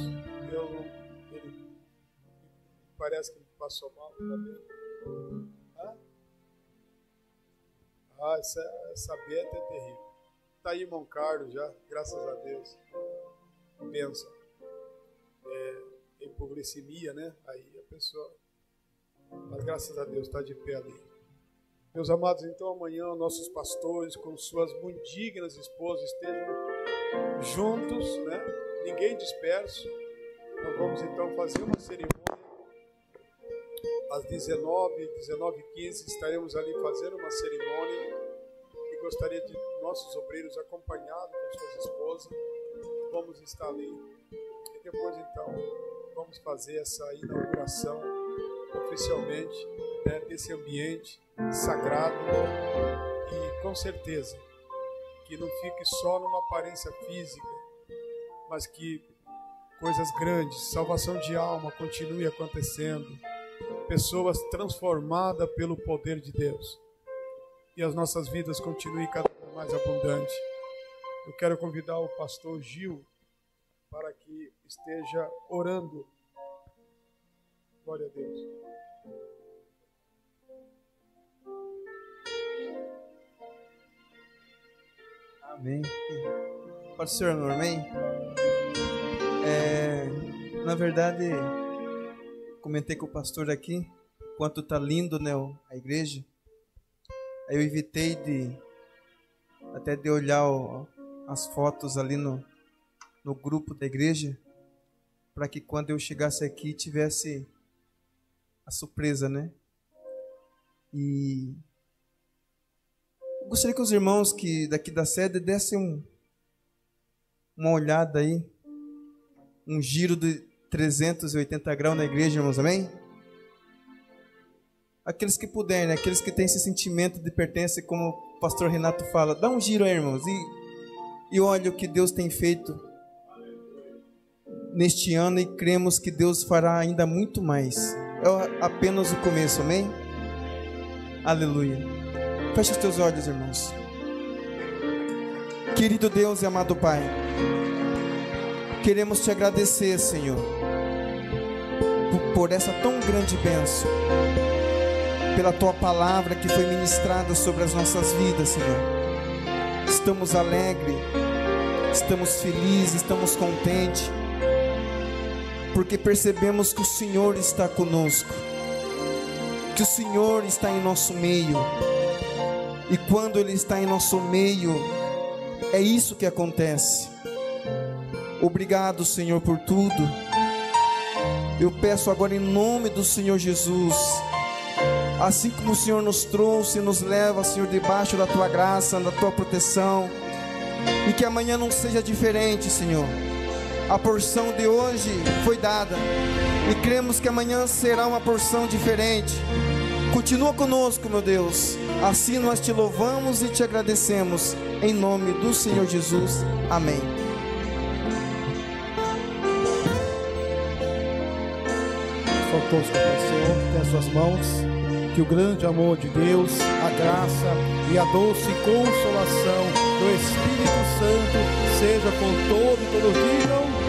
ele parece que passou mal também. Essa beta é terrível. Está aí, irmão Carlos, já, graças a Deus. Pensa. Hipoglicemia, né? Aí a pessoa... Mas graças a Deus, está de pé ali. Meus amados, então amanhã nossos pastores com suas muito dignas esposas estejam juntos, né? Ninguém disperso. Nós vamos então fazer uma cerimônia. Às 19h15 estaremos ali fazendo uma cerimônia. E gostaria de nossos obreiros acompanhados com suas esposas. Vamos estar ali. E depois então vamos fazer essa inauguração oficialmente, né, desse ambiente sagrado. E com certeza que não fique só numa aparência física, mas que coisas grandes, salvação de alma continue acontecendo, pessoas transformadas pelo poder de Deus, e as nossas vidas continuem cada vez mais abundantes. Eu quero convidar o pastor Gil para que esteja orando. Glória a Deus. Amém. Pode ser, Senhor, amém? Na verdade, comentei com o pastor aqui, quanto tá lindo, né, a igreja. Aí eu evitei de olhar as fotos ali no grupo da igreja, para que quando eu chegasse aqui tivesse a surpresa, né? E eu gostaria que os irmãos que daqui da sede dessem uma olhada aí, um giro de 380 graus na igreja, irmãos, amém? Aqueles que puderem, né? Aqueles que têm esse sentimento de pertença, como o pastor Renato fala, dá um giro aí, irmãos, e olha o que Deus tem feito neste ano, e cremos que Deus fará ainda muito mais. É apenas o começo, amém? Aleluia. Feche os teus olhos, irmãos. Querido Deus e amado Pai, queremos te agradecer, Senhor, por essa tão grande bênção, pela tua palavra que foi ministrada sobre as nossas vidas, Senhor. Estamos alegres, estamos felizes, estamos contentes, porque percebemos que o Senhor está conosco, que o Senhor está em nosso meio, e quando Ele está em nosso meio, é isso que acontece. Obrigado, Senhor, por tudo. Eu peço agora em nome do Senhor Jesus, assim como o Senhor nos trouxe e nos leva, Senhor, debaixo da tua graça, da tua proteção, e que amanhã não seja diferente, Senhor. A porção de hoje foi dada, e cremos que amanhã será uma porção diferente, Continua conosco, meu Deus. Assim nós te louvamos e te agradecemos. Em nome do Senhor Jesus. Amém. São todos que o Senhor tem as suas mãos. Que o grande amor de Deus, a graça e a doce consolação do Espírito Santo seja com todos digam.